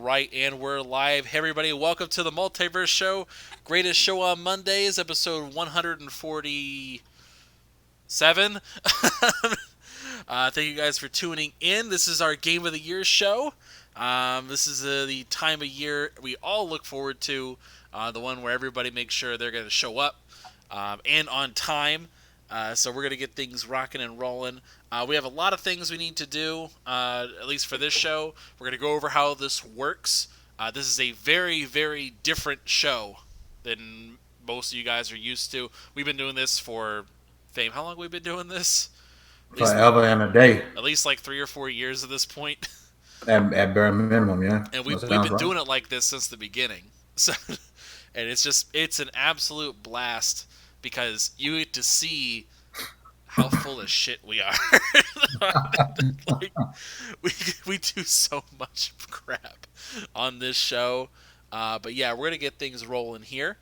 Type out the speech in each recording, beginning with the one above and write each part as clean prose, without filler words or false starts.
right, and we're live. Hey, everybody, welcome to the Multiverse Show. Greatest show on Mondays, episode 147. Thank you guys for tuning in. This is our Game of the Year show. This is the time of year we all look forward to, the one where everybody makes sure they're going to show up and on time. So we're going to get things rocking and rolling. We have a lot of things we need to do, at least for this show. We're going to go over how this works. This is a very, very different show than most of you guys are used to. We've been doing this for, Fame, how long have we been doing this? Forever and a day. At least like 3 or 4 years at this point. At bare minimum, yeah. And That we've sounds been right. doing it like this since the beginning. So, and it's an absolute blast because you get to see how full of shit we are. Like, we do so much crap on this show. But yeah, we're going to get things rolling here.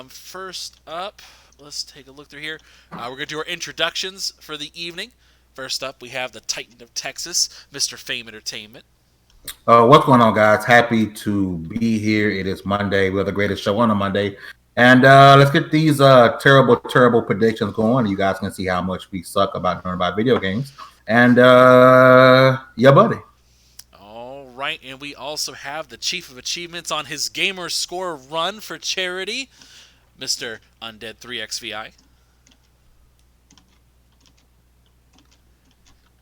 First up, let's take a look through here. We're going to do our introductions for the evening. First up, we have the Titan of Texas, Mr. Fame Entertainment. What's going on, guys? Happy to be here. It is Monday. We're the greatest show on a Monday. And let's get these terrible predictions going. You guys can see how much we suck about knowing about video games. And yeah, buddy. All right, and we also have the Chief of Achievements on his gamer score run for charity, Mr. Undead 3XVI.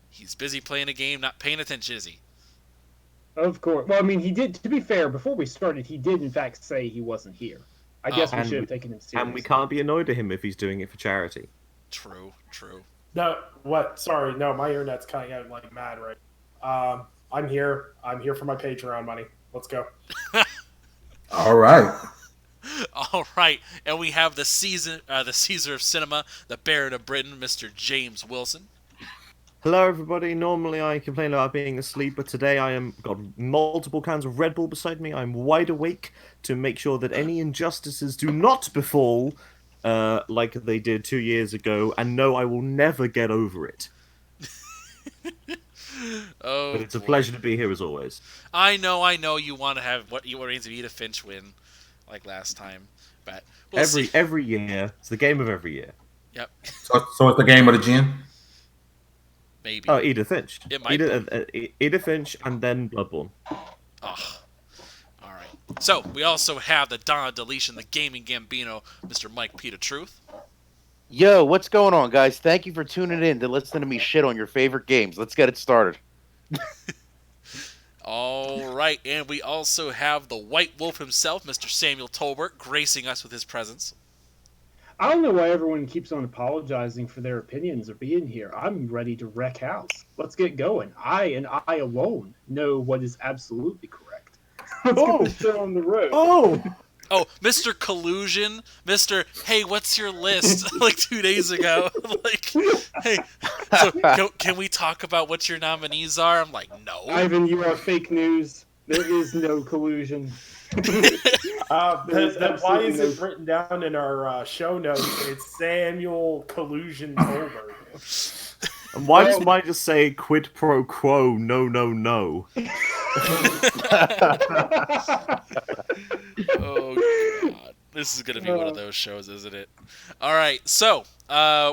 He's busy playing a game, not paying attention, is he? Of course. Well, I mean, he did. To be fair, before we started, he did in fact say he wasn't here. I guess we should have taken him seriously. And we can't be annoyed at him if he's doing it for charity. True. No, what? Sorry, no, my internet's cutting out like mad right. I'm here. I'm here for my Patreon money. Let's go. All right. All right, and we have the Caesar of Cinema, the Baron of Britain, Mr. James Wilson. Hello, everybody. Normally I complain about being asleep, but today I am got multiple cans of Red Bull beside me. I'm wide awake to make sure that any injustices do not befall like they did 2 years ago. And no, I will never get over it. Oh, but it's a boy. pleasure to be here as always. I know. You want to have what remains of Edith Finch win, like last time, but we'll see. Every year, it's the game of every year. Yep, So it's the game of the gin. maybe. Oh, Edith Finch. It might Edith Finch and then Bloodborne. Oh. All right. So we also have the Don Deletion, the gaming Gambino, Mr. Mike Peter Truth. Yo, what's going on, guys? Thank you for tuning in to listen to me shit on your favorite games. Let's get it started. All right, and we also have the White Wolf himself, Mr. Samuel Tolbert, gracing us with his presence. I don't know why everyone keeps on apologizing for their opinions or being here. I'm ready to wreck house. Let's get going. I and I alone know what is absolutely correct. Let's get this show on the road. Oh, Mr. Collusion, Mr. Hey, what's your list? Like 2 days ago. Like, hey, so can we talk about what your nominees are? I'm like, no. Ivan, you are fake news. There is no collusion. Why is it written down in our show notes? It's Samuel Collusion Tolbert. And why does mine just say quid pro quo? No, no, no. Oh, God. This is going to be one of those shows, isn't it? All right, so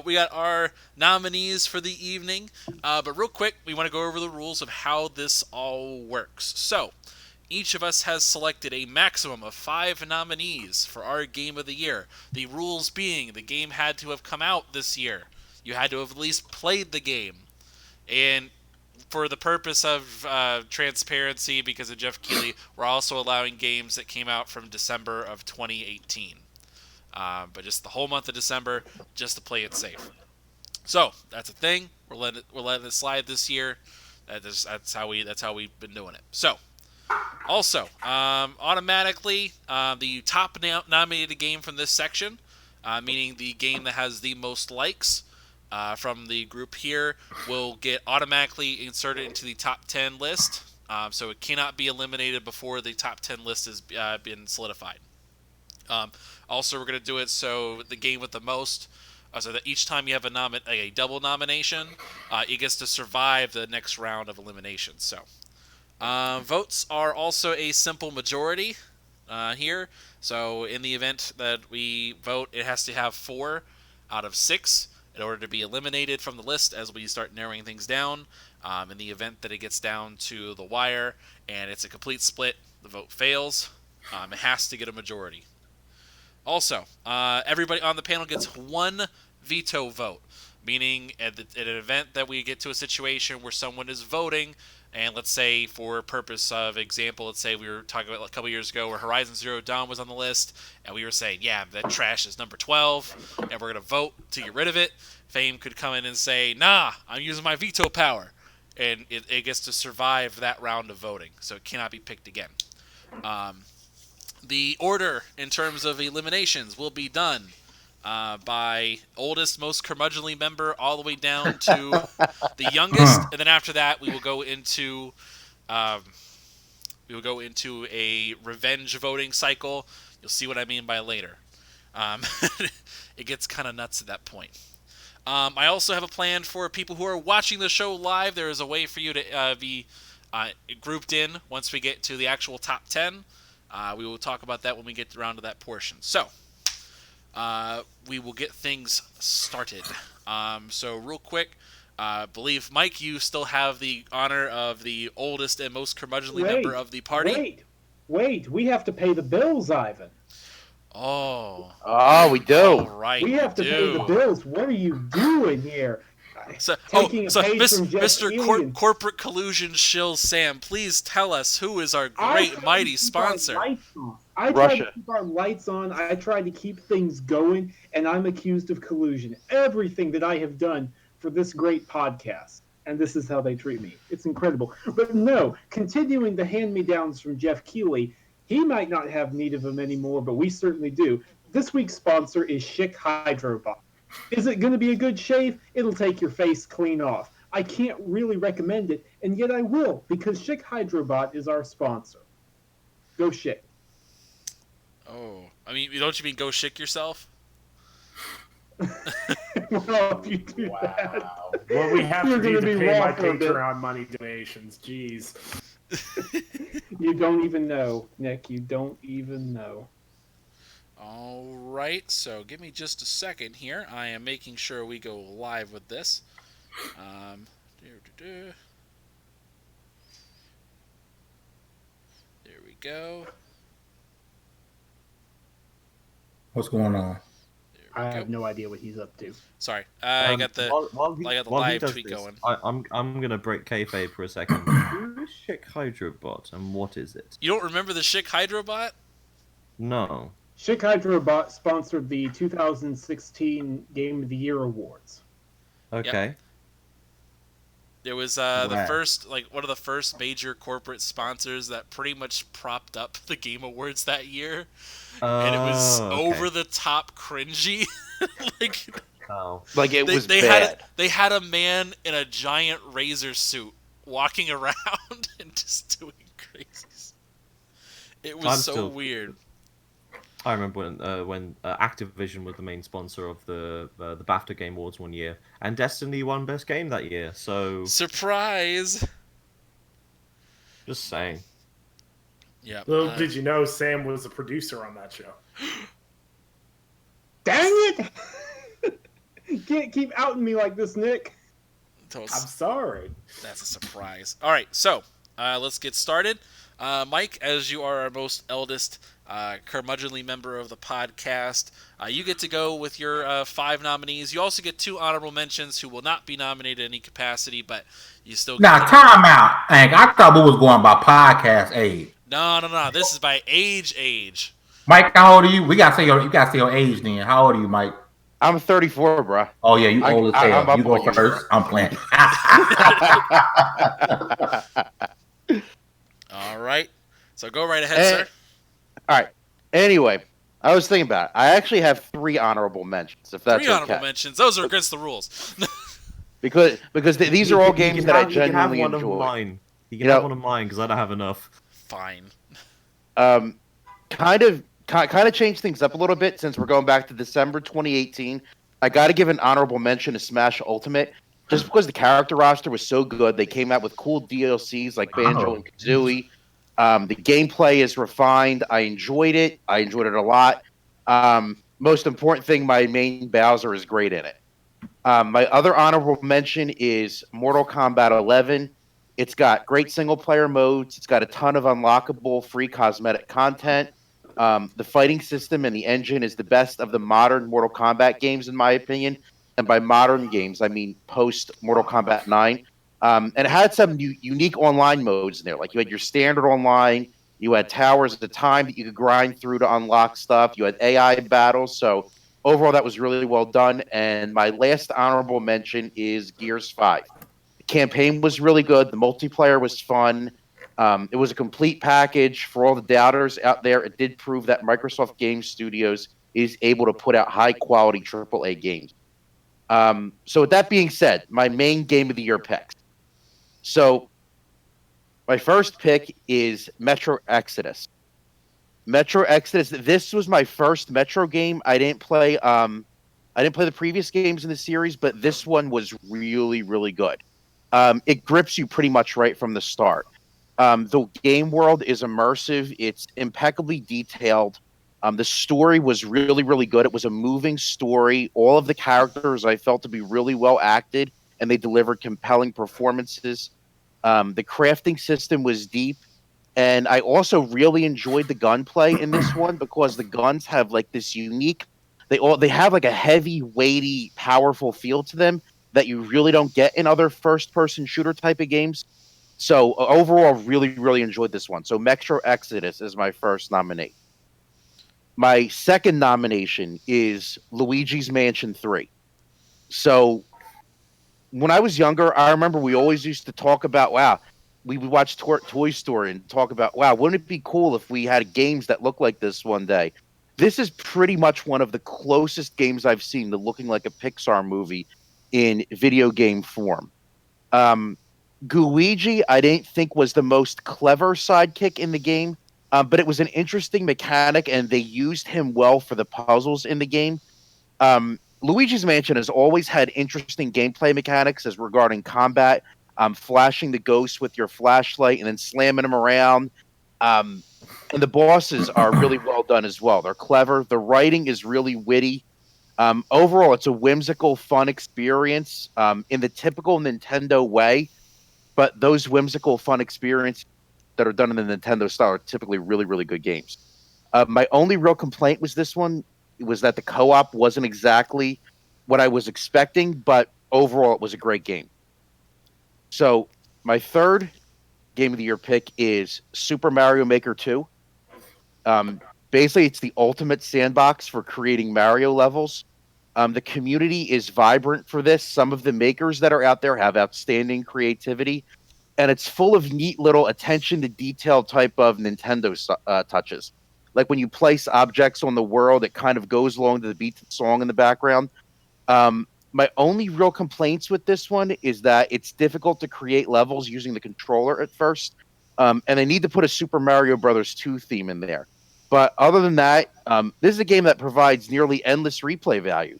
we got our nominees for the evening. But real quick, we want to go over the rules of how this all works. So, each of us has selected a maximum of 5 nominees for our Game of the Year. The rules being the game had to have come out this year. You had to have at least played the game. And for the purpose of transparency, because of Jeff Keighley, we're also allowing games that came out from December of 2018. But just the whole month of December, just to play it safe. So that's a thing. We're letting it slide this year. That's how we've been doing it. So also, automatically, the top nominated game from this section, meaning the game that has the most likes from the group here, will get automatically inserted into the top 10 list. So it cannot be eliminated before the top 10 list has been solidified. Also, we're going to do it so the game with the most, so that each time you have a double nomination, it gets to survive the next round of elimination. So Votes are also a simple majority here. So in the event that we vote, it has to have 4 out of 6 in order to be eliminated from the list as we start narrowing things down. In the event that it gets down to the wire and it's a complete split, the vote fails. It has to get a majority. Also, everybody on the panel gets 1 veto vote, meaning at an event that we get to a situation where someone is voting, and let's say for purpose of example, let's say we were talking about a couple years ago where Horizon Zero Dawn was on the list, and we were saying, yeah, that trash is number 12, and we're going to vote to get rid of it. Fame could come in and say, nah, I'm using my veto power, and it gets to survive that round of voting, so it cannot be picked again. The order in terms of eliminations will be done by oldest, most curmudgeonly member all the way down to the youngest, and then after that we will go into a revenge voting cycle. You'll see what I mean by later. It gets kind of nuts at that point. I also have a plan for people who are watching the show live. There is a way for you to be grouped in once we get to the actual top 10. We will talk about that when we get around to that portion. So, we will get things started. So real quick, believe, Mike, you still have the honor of the oldest and most curmudgeonly member of the party. Wait, we have to pay the bills, Ivan. Oh, we do. All right, we have to pay the bills. What are you doing here? Mr. Corporate Collusion Shill Sam, please tell us who is our great mighty sponsor. I tried to keep our lights on. I tried to keep things going, and I'm accused of collusion. Everything that I have done for this great podcast, and this is how they treat me. It's incredible. But no, continuing the hand-me-downs from Jeff Keighley, he might not have need of them anymore, but we certainly do. This week's sponsor is Schick Hydrobot. Is it going to be a good shave? It'll take your face clean off. I can't really recommend it, and yet I will, because Schick Hydrobot is our sponsor. Go Schick. Oh, I mean, don't you mean go Schick yourself? Well, if you do that, what we have to do to pay my Patreon money donations. Jeez. You don't even know, Nick. You don't even know. All right, so give me just a second here. I am making sure we go live with this. There we go. What's going on? I have no idea what he's up to. Sorry, I got the live tweet going. I'm gonna break kayfabe for a second. Who is Schick Hydrobot and what is it? You don't remember the Schick Hydrobot? No. Schick Hydrobot sponsored the 2016 Game of the Year awards. Okay. Yep. There was the first, one of the first major corporate sponsors that pretty much propped up the Game Awards that year, and it was over the top cringy. It was bad. They had a man in a giant razor suit walking around and just doing crazy. It was so weird. I remember when Activision was the main sponsor of the BAFTA Game Awards one year, and Destiny won Best Game that year. So surprise! Just saying. Yeah. Little did you know Sam was a producer on that show. Dang it! You can't keep outing me like this, Nick. I'm sorry. That's a surprise. All right, so let's get started. Mike, as you are our most eldest curmudgeonly member of the podcast, you get to go with your 5 nominees. You also get 2 honorable mentions who will not be nominated in any capacity, but you still get time out, Hank. I thought we was going by podcast age. No. This is by age. Mike, how old are you? You gotta say your age then. How old are you, Mike? I'm 34, bro. Oh yeah, you old as hell. You go first. I'm playing. All right. So go right ahead, sir. All right. Anyway, I was thinking about it. I actually have 3 honorable mentions, if that's 3 honorable mentions. Those are against the rules. because these are all games that I genuinely enjoy. You can have one of mine because I don't have enough. Fine. Kind of change things up a little bit since we're going back to December 2018. I got to give an honorable mention to Smash Ultimate. just because the character roster was so good. They came out with cool DLCs like Banjo and Kazooie. The gameplay is refined. I enjoyed it. I enjoyed it a lot. Most important thing, my main Bowser is great in it. My other honorable mention is Mortal Kombat 11. It's got great single player modes. It's got a ton of unlockable free cosmetic content. The fighting system and the engine is the best of the modern Mortal Kombat games, in my opinion. And by modern games, I mean post Mortal Kombat 9. And it had some unique online modes in there. Like you had your standard online, you had towers at the time that you could grind through to unlock stuff. You had AI battles. So overall, that was really well done. And my last honorable mention is Gears 5. The campaign was really good. The multiplayer was fun. It was a complete package for all the doubters out there. It did prove that Microsoft Game Studios is able to put out high-quality AAA games. So with that being said, my main game of the year picks. So my first pick is Metro Exodus. Metro Exodus. This was my first Metro game. I didn't play the previous games in the series, but this one was really, really good. It grips you pretty much right from the start. The game world is immersive. It's impeccably detailed. The story was really, really good. It was a moving story. All of the characters I felt to be really well acted, and they delivered compelling performances. The crafting system was deep. And I also really enjoyed the gunplay in this one because the guns have like this unique. They have like a heavy, weighty, powerful feel to them that you really don't get in other first-person shooter type of games. So overall, really, really enjoyed this one. So Metro Exodus is my first nominee. My second nomination is Luigi's Mansion 3. So when I was younger, I remember we always used to talk about, wow, we would watch Toy Story and talk about, wow, wouldn't it be cool if we had games that look like this one day? This is pretty much one of the closest games I've seen to looking like a Pixar movie in video game form. Luigi, I didn't think was the most clever sidekick in the game, but it was an interesting mechanic, and they used him well for the puzzles in the game. Luigi's Mansion has always had interesting gameplay mechanics as regarding combat, flashing the ghosts with your flashlight and then slamming them around. And the bosses are really well done as well. They're clever. The writing is really witty. Overall, it's a whimsical, fun experience in the typical Nintendo way. But those whimsical, fun experiences that are done in the Nintendo style are typically really, really good games. My only real complaint was this one was that the co-op wasn't exactly what I was expecting, but overall, it was a great game. So my third game of the year pick is Super Mario Maker 2. Basically, it's the ultimate sandbox for creating Mario levels. The community is vibrant for this. Some of the makers that are out there have outstanding creativity, and it's full of neat little attention to detail type of Nintendo touches. Like when you place objects on the world, it kind of goes along to the beat of the song in the background. My only real complaints with this one is that it's difficult to create levels using the controller at first, and they need to put a Super Mario Brothers 2 theme in there. But other than that, this is a game that provides nearly endless replay value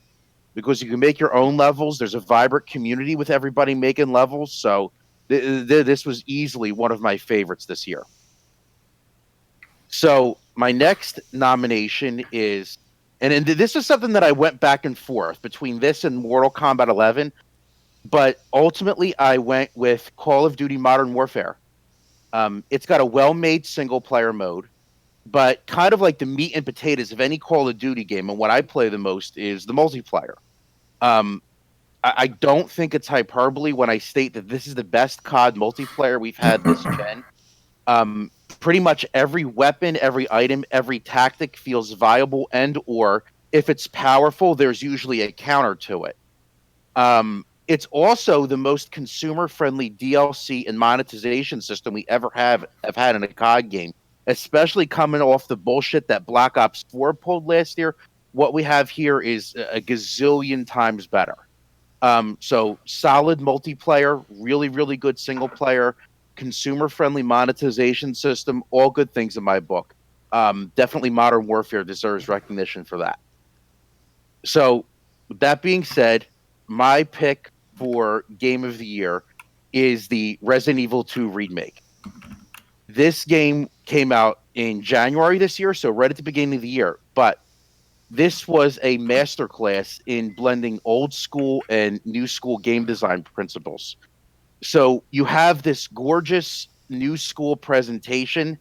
because you can make your own levels. There's a vibrant community with everybody making levels, so this was easily one of my favorites this year. So my next nomination is, and this is something that I went back and forth between this and Mortal Kombat 11, but ultimately I went with Call of Duty Modern Warfare. It's got a well-made single-player mode, but kind of like the meat and potatoes of any Call of Duty game, and what I play the most is the multiplayer. I don't think it's hyperbole when I state that this is the best COD multiplayer we've had this gen. Pretty much every weapon, every item, every tactic feels viable, and or if it's powerful, there's usually a counter to it. It's also the most consumer-friendly DLC and monetization system we ever have had in a COD game, especially coming off the bullshit that Black Ops 4 pulled last year. What we have here is a gazillion times better. So solid multiplayer, really, really good single player, consumer-friendly monetization system, all good things in my book. Definitely Modern Warfare deserves recognition for that. So with that being said, my pick for Game of the Year is the Resident Evil 2 remake. This game came out in January this year, so right at the beginning of the year. But this was a masterclass in blending old school and new school game design principles. So you have this gorgeous new school presentation,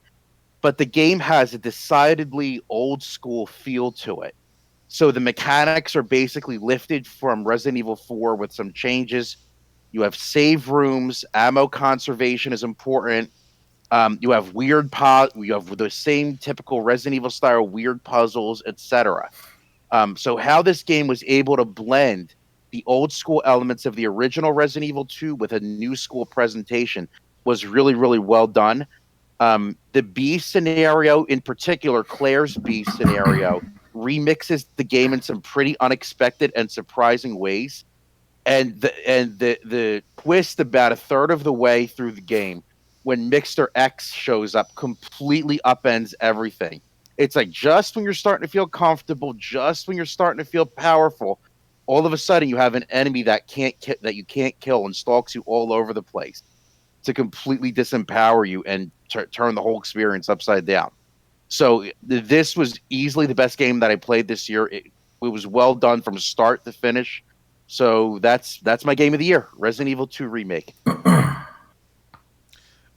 but the game has a decidedly old school feel to it. So the mechanics are basically lifted from Resident Evil 4 with some changes. You have save rooms, ammo conservation is important. You have you have the same typical Resident Evil style weird puzzles, etc. So how this game was able to blend the old school elements of the original Resident Evil 2 with a new school presentation was really, really well done. The B scenario, in particular, Claire's B scenario, remixes the game in some pretty unexpected and surprising ways. And the twist about a third of the way through the game, when Mixer X shows up, completely upends everything. It's like just when you're starting to feel comfortable, just when you're starting to feel powerful, all of a sudden you have an enemy that you can't kill and stalks you all over the place to completely disempower you and turn the whole experience upside down. So this was easily the best game that I played this year. It was well done from start to finish. So that's my game of the year, Resident Evil 2 remake.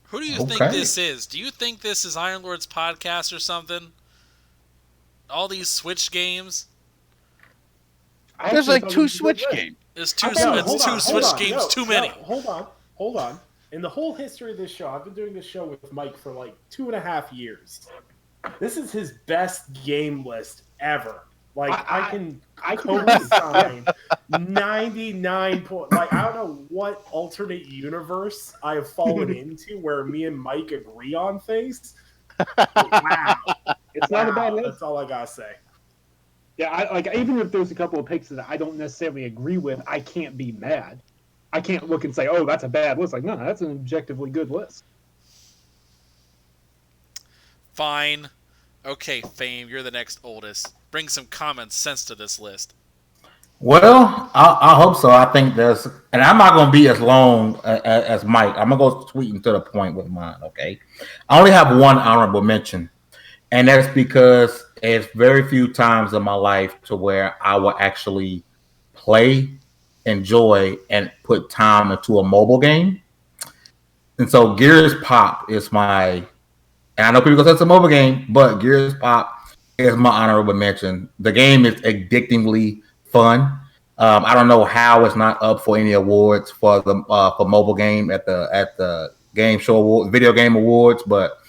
Who do you think this is? Do you think this is Iron Lord's podcast or something? All these Switch games? There's like 2 Switch games. There's two Switch games too many. Hold on. In the whole history of this show, I've been doing this show with Mike for like 2.5 years. This is his best game list ever. Like I can co-sign 99 points. Like I don't know what alternate universe I have fallen into where me and Mike agree on things. Wow, It's not a bad list. That's all I gotta say. Yeah, even if there's a couple of picks that I don't necessarily agree with, I can't be mad. I can't look and say, "Oh, that's a bad list." Like, no, that's an objectively good list. Fine. Okay, Fame, you're the next oldest. Bring some common sense to this list. Well, I hope so. I think there's, and I'm not going to be as long as Mike. I'm going to go sweet and to the point with mine, okay? I only have one honorable mention, and that's because it's very few times in my life to where I will actually play, enjoy, and put time into a mobile game. And so Gears Pop is my, and I know people say it's a mobile game, but Gears Pop is my honorable mention. The game is addictingly fun. I don't know how it's not up for any awards for the for mobile game at the game show award, video game awards, but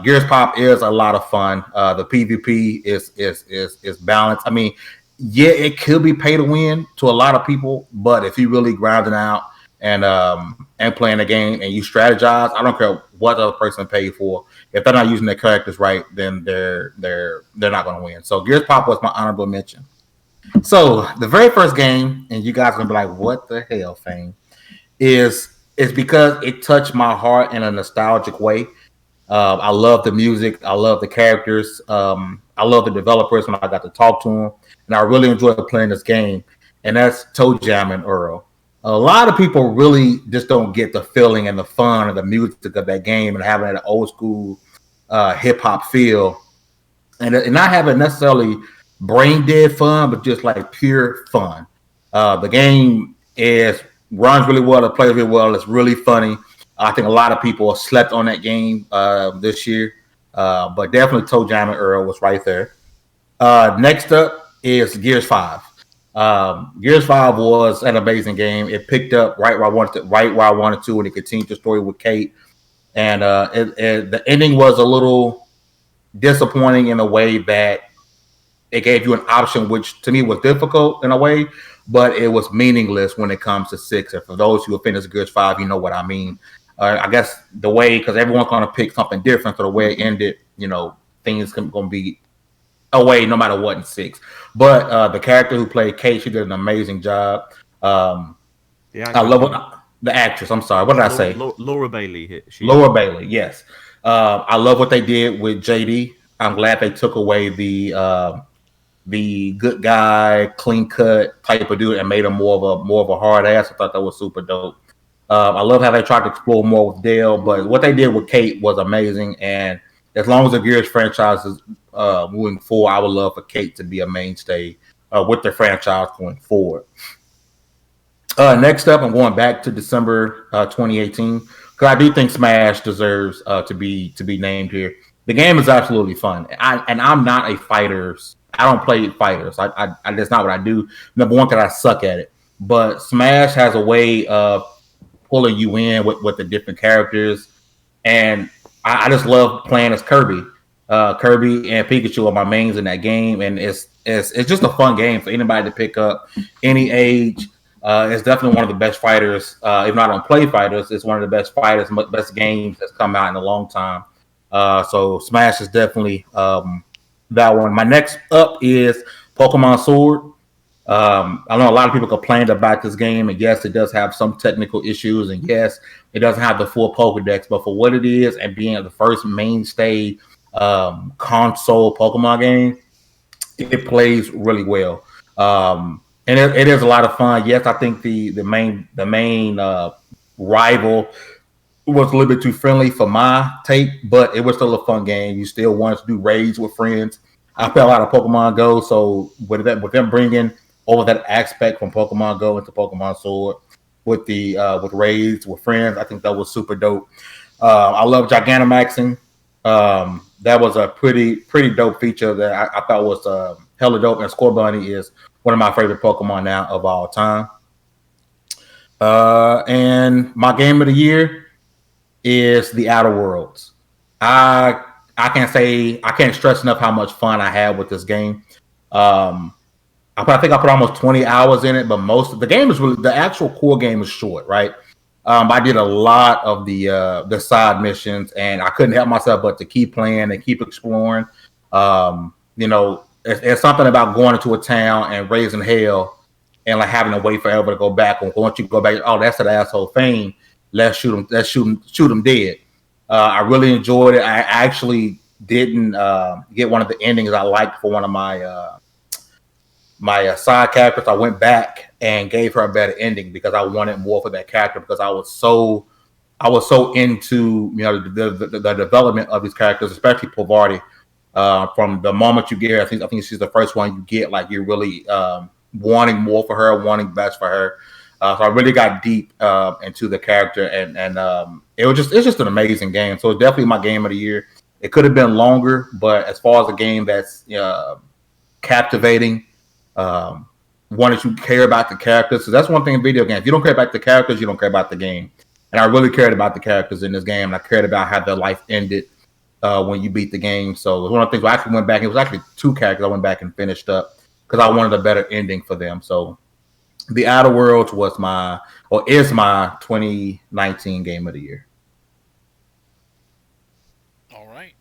Gears Pop is a lot of fun. The PvP is balanced. I mean, yeah, it could be pay to win to a lot of people, but if you really grinding out and playing the game and you strategize, I don't care what the other person paid for. If they're not using their characters right, then they're not going to win. So Gears Pop was my honorable mention. So the very first game, and you guys are gonna be like, "What the hell, Fame?" Is because it touched my heart in a nostalgic way. I love the music, I love the characters, I love the developers when I got to talk to them, and I really enjoyed playing this game. And that's Toe Jam and Earl. A lot of people really just don't get the feeling and the fun and the music of that game and having that old school hip hop feel, and not having necessarily brain dead fun, but just like pure fun. The game runs really well, it plays really well, it's really funny. I think a lot of people slept on that game this year, but definitely Toe Jam and Earl was right there. Next up is Gears 5. Gears 5 was an amazing game. It picked up right where I wanted to, and it continued the story with Kate. And the ending was a little disappointing in a way that it gave you an option, which to me was difficult in a way, but it was meaningless when it comes to 6. And for those who have finished Gears 5, you know what I mean. I guess the way, because everyone's going to pick something different, so the way it ended, things going to be away no matter what in 6. But the character who played Kate, she did an amazing job. I love the actress. I'm sorry, what did I say? Laura Bailey. Laura Bailey, yes. I love what they did with JD. I'm glad they took away the the good guy, clean cut type of dude and made him more of a hard ass. I thought that was super dope. I love how they tried to explore more with Dale, but what they did with Kate was amazing. And as long as the Gears franchise is moving forward, I would love for Kate to be a mainstay with the franchise going forward. Next up, I'm going back to December 2018 because I do think Smash deserves to be named here. The game is absolutely fun, and I'm not a fighters. I don't play fighters. I that's not what I do. Number one, because I suck at it. But Smash has a way of pulling you in with the different characters, and I just love playing as Kirby. Kirby and Pikachu are my mains in that game, and it's just a fun game for anybody to pick up, any age. It's definitely one of the best fighters. If not on Play Fighters, it's one of the best fighters, best games that's come out in a long time. So Smash is definitely that one. My next up is Pokemon Sword. I know a lot of people complained about this game, and yes, it does have some technical issues, and yes, it doesn't have the full Pokedex, but for what it is and being the first mainstay console Pokemon game, it plays really well. And it is a lot of fun. Yes, I think the main rival was a little bit too friendly for my take, but it was still a fun game. You still wanted to do raids with friends. I fell out of Pokemon Go, so with them bringing over that aspect from Pokemon Go into Pokemon Sword with raids with friends, I think that was super dope. I love Gigantamaxing. That was a pretty dope feature that I thought was hella dope. And Scorbunny is one of my favorite Pokemon now of all time. And my game of the year is The Outer Worlds. I can't stress enough how much fun I had with this game. I think I put almost 20 hours in it, but most of the game is really, the actual core game is short, right? I did a lot of the side missions, and I couldn't help myself but to keep playing and keep exploring. It's something about going into a town and raising hell and like having to wait forever to go back. And once you go back, oh, that's that asshole Fane. Let's shoot him dead. I really enjoyed it. I actually didn't get one of the endings I liked for one of my side characters. I went back and gave her a better ending because I wanted more for that character, because I was so into the development of these characters, especially Pavarti. From the moment you get her, I think she's the first one you get. Like, you're really wanting more for her, wanting best for her. So I really got deep into the character, and it's just an amazing game. So it's definitely my game of the year. It could have been longer, but as far as a game that's captivating, one that you care about the characters. So that's one thing in video games. If you don't care about the characters, you don't care about the game. And I really cared about the characters in this game. And I cared about how their life ended when you beat the game. So it was one of the things where I actually went back. It was actually 2 characters I went back and finished up because I wanted a better ending for them. So The Outer Worlds is my 2019 game of the year. All right.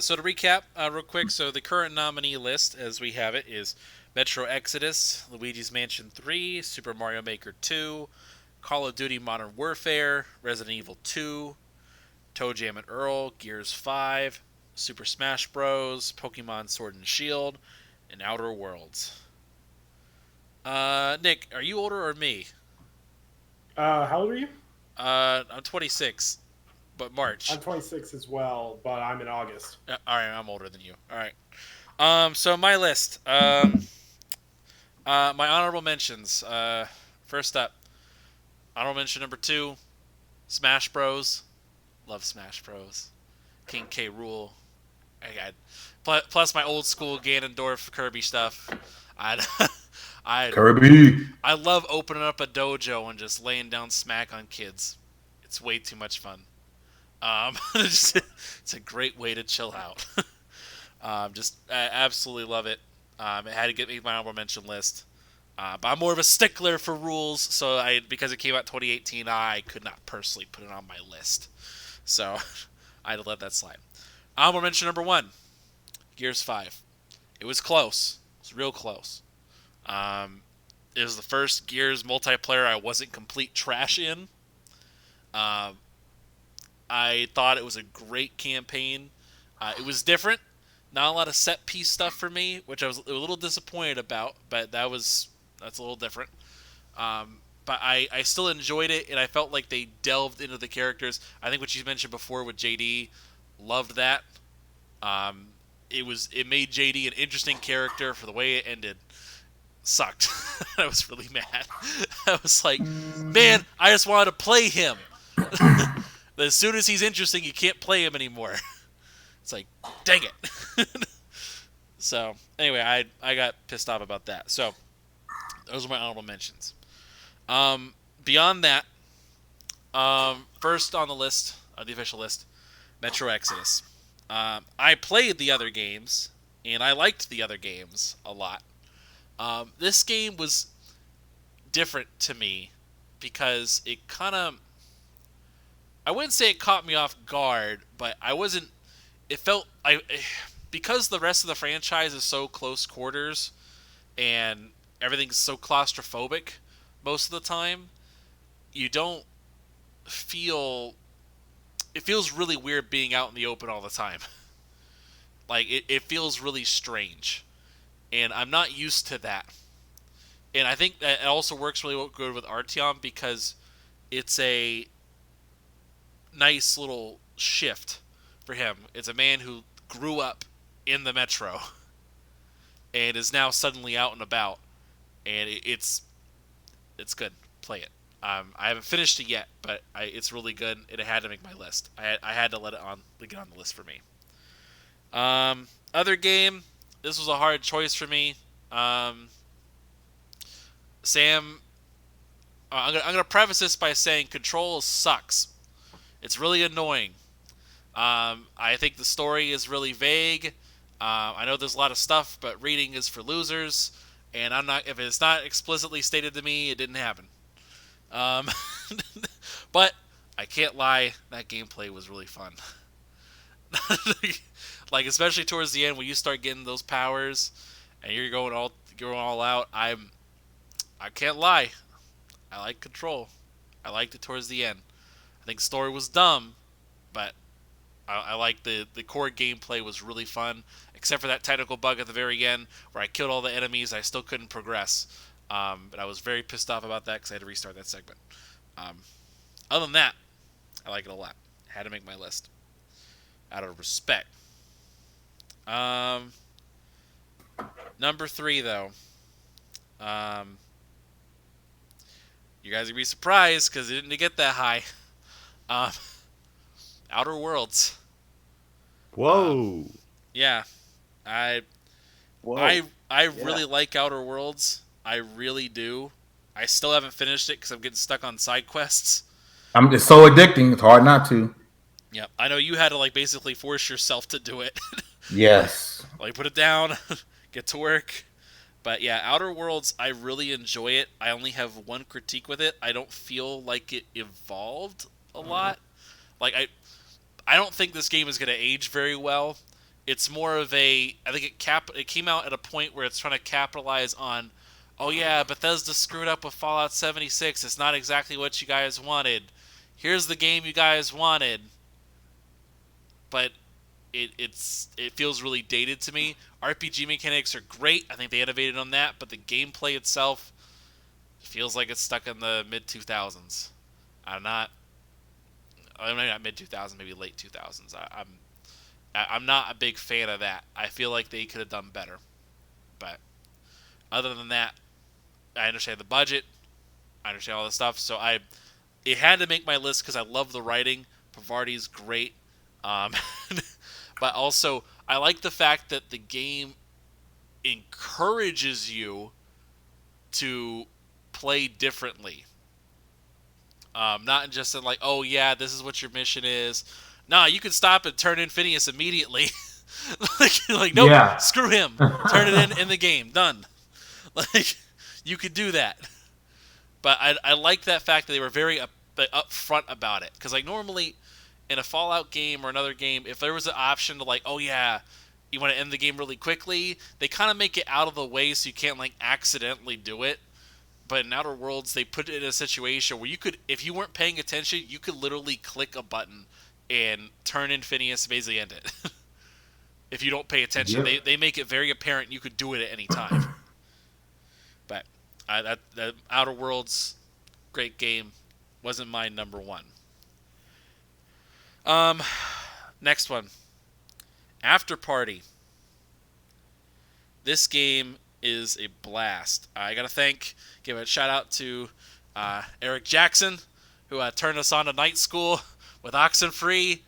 So to recap real quick, so the current nominee list as we have it is Metro Exodus, Luigi's Mansion 3, Super Mario Maker 2, Call of Duty Modern Warfare, Resident Evil 2, Toe Jam and Earl, Gears 5, Super Smash Bros, Pokemon Sword and Shield, and Outer Worlds. Nick, are you older or me? How old are you? I'm 26, but March. I'm 26 as well, but I'm in August. All right, I'm older than you. All right. So my list. My honorable mentions. First up, honorable mention number 2, Smash Bros. Love Smash Bros. King K. Rool. Plus my old school Ganondorf Kirby stuff. Kirby. I love opening up a dojo and just laying down smack on kids. It's way too much fun. It's a great way to chill out. I absolutely love it. It had to make my honorable mention list. But I'm more of a stickler for rules, so because it came out 2018, I could not personally put it on my list. So I had to let that slide. Honorable mention number 1, Gears 5. It was close. It was real close. It was the first Gears multiplayer I wasn't complete trash in. I thought it was a great campaign. It was different. Not a lot of set piece stuff for me, which I was a little disappointed about, but that's a little different. But I still enjoyed it, and I felt like they delved into the characters. I think what you mentioned before with JD, loved that. It made JD an interesting character for the way it ended. Sucked. I was really mad. I was like, man, I just wanted to play him. As soon as he's interesting, you can't play him anymore. It's like, dang it. So, anyway, I got pissed off about that. So, those are my honorable mentions. Beyond that, first on the list, the official list, Metro Exodus. I played the other games, and I liked the other games a lot. This game was different to me because it kind of, I wouldn't say it caught me off guard, but it felt, because the rest of the franchise is so close quarters and everything's so claustrophobic most of the time, you don't feel, it feels really weird being out in the open all the time. Like, it feels really strange. And I'm not used to that. And I think that it also works really good with Artyom because it's a nice little shift for him. It's a man who grew up in the Metro and is now suddenly out and about. And it's good. Play it. I haven't finished it yet, but it's really good. It had to make my list. I had to let it get on the list for me. Other game. This was a hard choice for me. Sam, I'm gonna preface this by saying Control sucks. It's really annoying. I think the story is really vague. I know there's a lot of stuff, but reading is for losers, and if it's not explicitly stated to me, it didn't happen. But I can't lie, that gameplay was really fun. Like, especially towards the end when you start getting those powers and you're going all out. I can't lie, I like Control. I liked it towards the end. I think the story was dumb, but I like the core gameplay was really fun, except for that technical bug at the very end where I killed all the enemies. I still couldn't progress, but I was very pissed off about that because I had to restart that segment. Other than that, I like it a lot. Had to make my list out of respect. Number 3, though. You guys are gonna be surprised because it didn't get that high. Outer Worlds. Whoa. Yeah, I really like Outer Worlds. I really do. I still haven't finished it because I'm getting stuck on side quests. It's so addicting. It's hard not to. Yep, I know you had to basically force yourself to do it. Yes. Put it down, get to work. But yeah, Outer Worlds, I really enjoy it. I only have one critique with it. I don't feel like it evolved a lot. I don't think this game is going to age very well. It's more of I think it came out at a point where it's trying to capitalize on, oh yeah, Bethesda screwed up with Fallout 76. It's not exactly what you guys wanted. Here's the game you guys wanted. But it feels really dated to me. RPG mechanics are great. I think they innovated on that, but the gameplay itself feels like it's stuck in the mid-2000s. I'm not mid-2000s, maybe late 2000s. I'm not a big fan of that. I feel like they could have done better. But other than that, I understand the budget. I understand all this stuff. So it had to make my list because I love the writing. Pavardi's great. But also, I like the fact that the game encourages you to play differently. Not just in oh yeah, this is what your mission is. Nah, you can stop and turn in Phineas immediately. Nope, yeah. Screw him. Turn it in the game. Done. You could do that. But I like that fact that they were very upfront about it. Because normally in a Fallout game or another game, if there was an option to oh yeah, you want to end the game really quickly, they kind of make it out of the way so you can't accidentally do it. But in Outer Worlds, they put it in a situation where you could, if you weren't paying attention, you could literally click a button and turn in Phineas and basically end it. If you don't pay attention, they make it very apparent you could do it at any time. But that Outer Worlds, great game, wasn't my number one. Next one, After Party. This game is a blast. I gotta give a shout out to Eric Jackson, who turned us on to Night School with Oxenfree.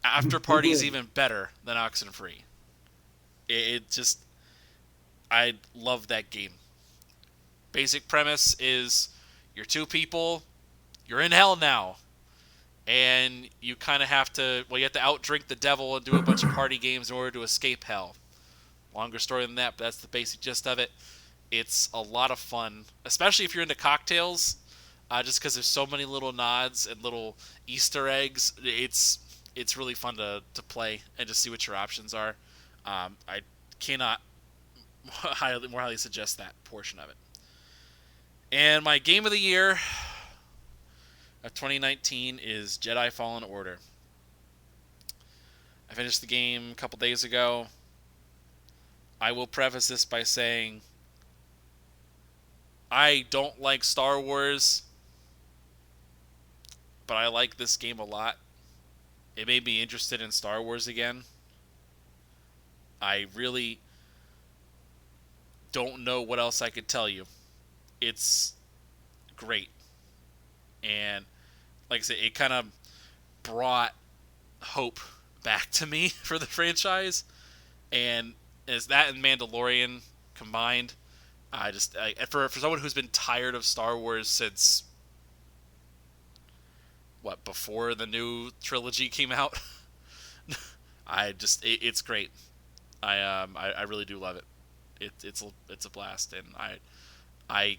After Party is even better than Oxenfree. I love that game. Basic premise is you're two people, you're in hell now, and you kind of have to outdrink the devil and do a bunch of party games in order to escape hell. Longer story than that, but that's the basic gist of it. It's a lot of fun, especially if you're into cocktails, just because there's so many little nods and little Easter eggs. It's really fun to play and just see what your options are. I cannot more highly suggest that portion of it. And my game of the year of 2019 is Jedi Fallen Order. I finished the game a couple days ago. I will preface this by saying I don't like Star Wars, but I like this game a lot. It made me interested in Star Wars again. I really don't know what else I could tell you. It's great. And like I said, it kind of brought hope back to me for the franchise. And as that and Mandalorian combined, for someone who's been tired of Star Wars since before the new trilogy came out, it's great. I really do love it. It's a blast, and I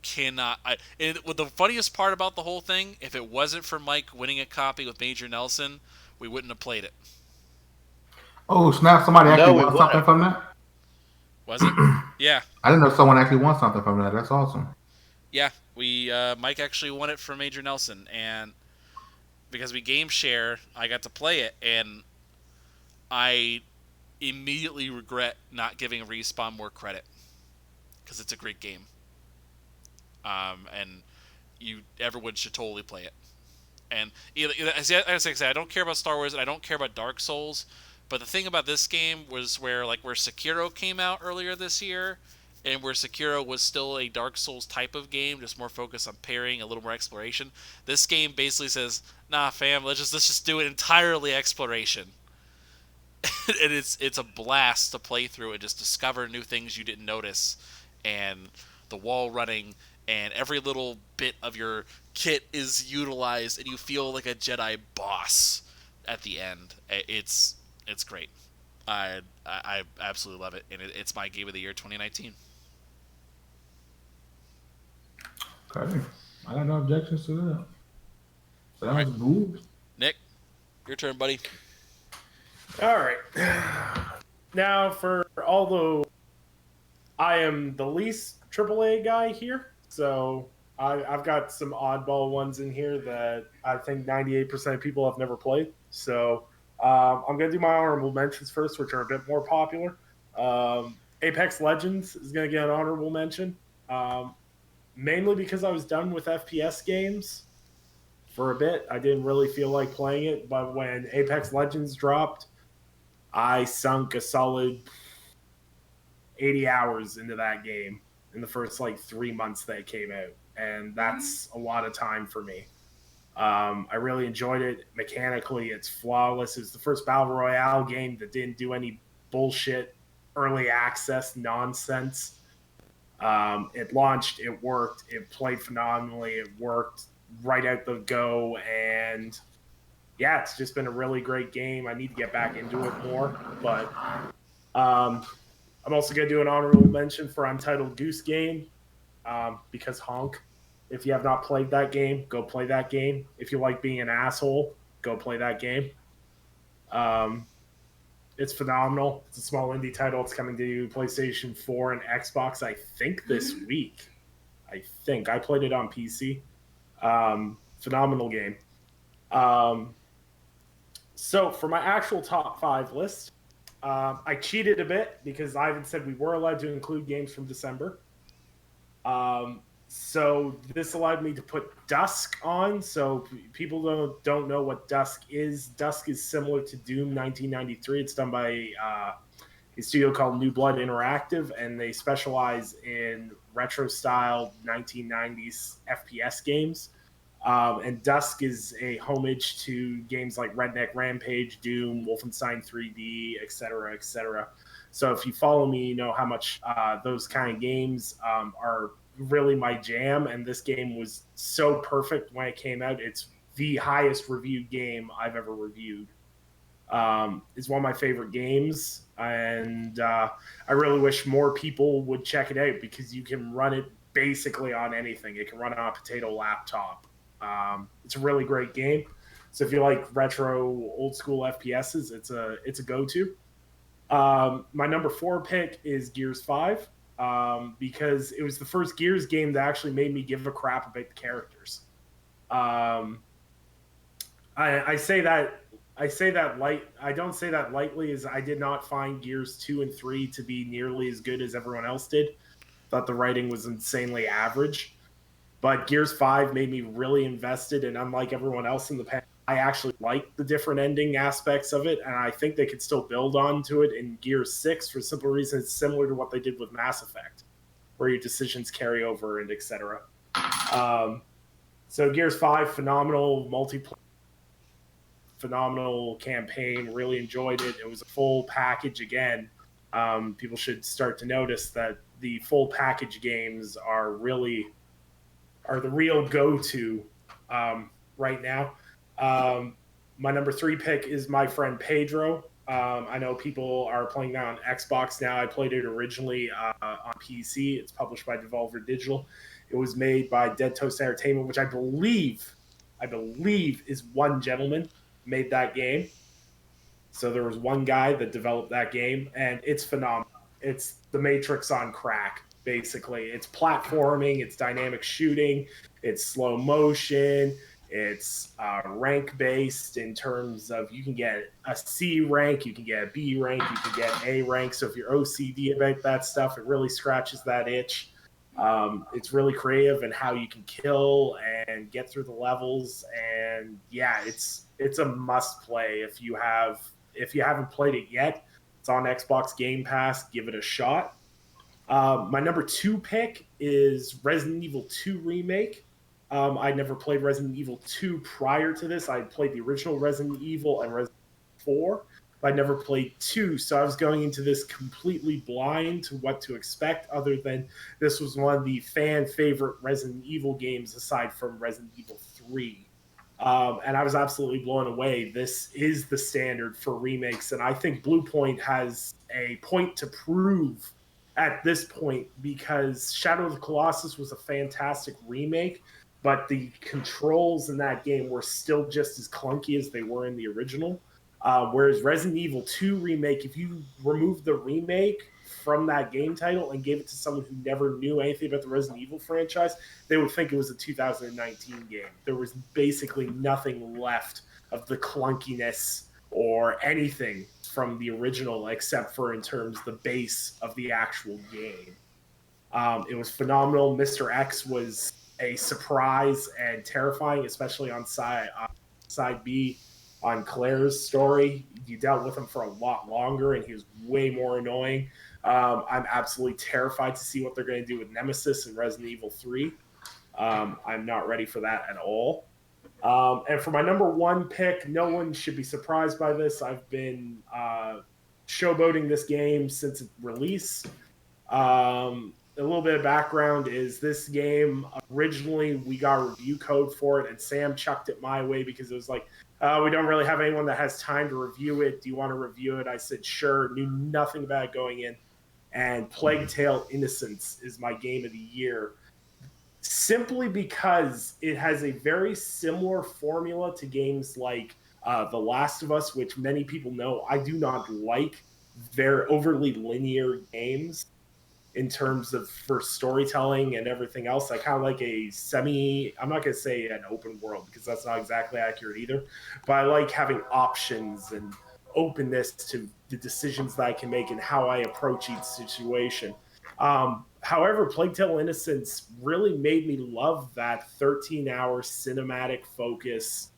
cannot. The funniest part about the whole thing, if it wasn't for Mike winning a copy with Major Nelson, we wouldn't have played it. Oh snap! Somebody actually won something from that. Was it? Yeah. I didn't know someone actually won something from that. That's awesome. Yeah, Mike actually won it from Major Nelson, and because we game share, I got to play it, and I immediately regret not giving Respawn more credit because it's a great game. And everyone should totally play it. And as I say, I don't care about Star Wars and I don't care about Dark Souls, but the thing about this game was where Sekiro came out earlier this year, and where Sekiro was still a Dark Souls type of game, just more focused on parrying, a little more exploration. This game basically says, "Nah, fam, let's just do it entirely exploration." And it's a blast to play through and just discover new things you didn't notice, and the wall running, and every little bit of your kit is utilized, and you feel like a Jedi boss at the end. It's great. I absolutely love it, and it's my game of the year 2019. Okay, I got no objections to that. Sounds good. Nick, your turn, buddy. All right. Now, although I am the least AAA guy here, so I've got some oddball ones in here that I think 98% of people have never played. So I'm going to do my honorable mentions first, which are a bit more popular. Apex Legends is going to get an honorable mention, mainly because I was done with FPS games for a bit. I didn't really feel like playing it, but when Apex Legends dropped, I sunk a solid 80 hours into that game in the first 3 months that it came out, and that's a lot of time for me. I really enjoyed it. Mechanically, it's flawless. It's the first Battle Royale game that didn't do any bullshit early access nonsense. It launched, it worked, it played phenomenally, it worked right out the go, and yeah, it's just been a really great game. I need to get back into it more, but I'm also going to do an honorable mention for Untitled Goose Game, because honk. If you have not played that game, go play that game. If you like being an asshole, go play that game. It's phenomenal. It's a small indie title. It's coming to PlayStation 4 and Xbox, I think, this week. I played it on PC. Phenomenal game. So for my actual top 5 list, I cheated a bit because Ivan said we were allowed to include games from December. So this allowed me to put Dusk on. So people don't know what Dusk is. Dusk is similar to Doom 1993. It's done by a studio called New Blood Interactive, and they specialize in retro style 1990s FPS games. And Dusk is a homage to games like Redneck Rampage, Doom, Wolfenstein 3D, etc., etc. So if you follow me, you know how much those kind of games are really my jam. And this game was so perfect when it came out. It's the highest reviewed game I've ever reviewed. It's one of my favorite games, and I really wish more people would check it out because you can run it basically on anything. It can run on a potato laptop. It's a really great game. So if you like retro, old school FPSs, it's a go-to. My number 4 pick is Gears 5 because it was the first Gears game that actually made me give a crap about the characters. I say that I don't say that lightly, as I did not find Gears 2 and 3 to be nearly as good as everyone else did. Thought the writing was insanely average. But Gears 5 made me really invested, and unlike everyone else in the past, I actually liked the different ending aspects of it, and I think they could still build on to it in Gears 6 for simple reasons similar to what they did with Mass Effect, where your decisions carry over and etc. So Gears 5, phenomenal multiplayer, phenomenal campaign, really enjoyed it. It was a full package again. People should start to notice that the full package games are the real go-to right now. My number 3 pick is my friend Pedro. I know people are playing that on Xbox now. I played it originally on PC. It's published by Devolver Digital. It was made by Dead Toast Entertainment, which I believe is one gentleman made that game. So there was one guy that developed that game, and it's phenomenal. It's the Matrix on crack, basically. It's platforming, it's dynamic shooting, it's slow motion, it's rank based in terms of you can get a C rank, you can get a B rank, you can get A rank. So if you're OCD about that stuff, it really scratches that itch. It's really creative in how you can kill and get through the levels, and yeah, it's a must play if you haven't played it yet. It's on Xbox Game Pass. Give it a shot. My number 2 pick is Resident Evil 2 Remake. I never played Resident Evil 2 prior to this. I played the original Resident Evil and Resident Evil 4. I never played 2, so I was going into this completely blind to what to expect, other than this was one of the fan favorite Resident Evil games aside from Resident Evil 3. And I was absolutely blown away. This is the standard for remakes, and I think Blue Point has a point to prove at this point, because Shadow of the Colossus was a fantastic remake, but the controls in that game were still just as clunky as they were in the original. Whereas Resident Evil 2 Remake, if you remove the remake from that game title and gave it to someone who never knew anything about the Resident Evil franchise, they would think it was a 2019 game. There was basically nothing left of the clunkiness or anything from the original, except for in terms of the base of the actual game. It was phenomenal. Mr. X was a surprise and terrifying, especially on side B. On Claire's story, you dealt with him for a lot longer, and he was way more annoying. I'm absolutely terrified to see what they're going to do with Nemesis in Resident Evil 3. I'm not ready for that at all. And for my number 1 pick, no one should be surprised by this. I've been showboating this game since its release. A little bit of background is this game, originally we got a review code for it, and Sam chucked it my way because it was like, we don't really have anyone that has time to review it. Do you want to review it? I said, sure. Knew nothing about it going in. And Plague Tale Innocence is my game of the year, simply because it has a very similar formula to games like The Last of Us, which many people know I do not like very overly linear games in terms of for storytelling and everything else. I kind of like I'm not going to say an open world because that's not exactly accurate either, but I like having options and openness to the decisions that I can make and how I approach each situation. However, Plague Tale Innocence really made me love that 13-hour cinematic focus,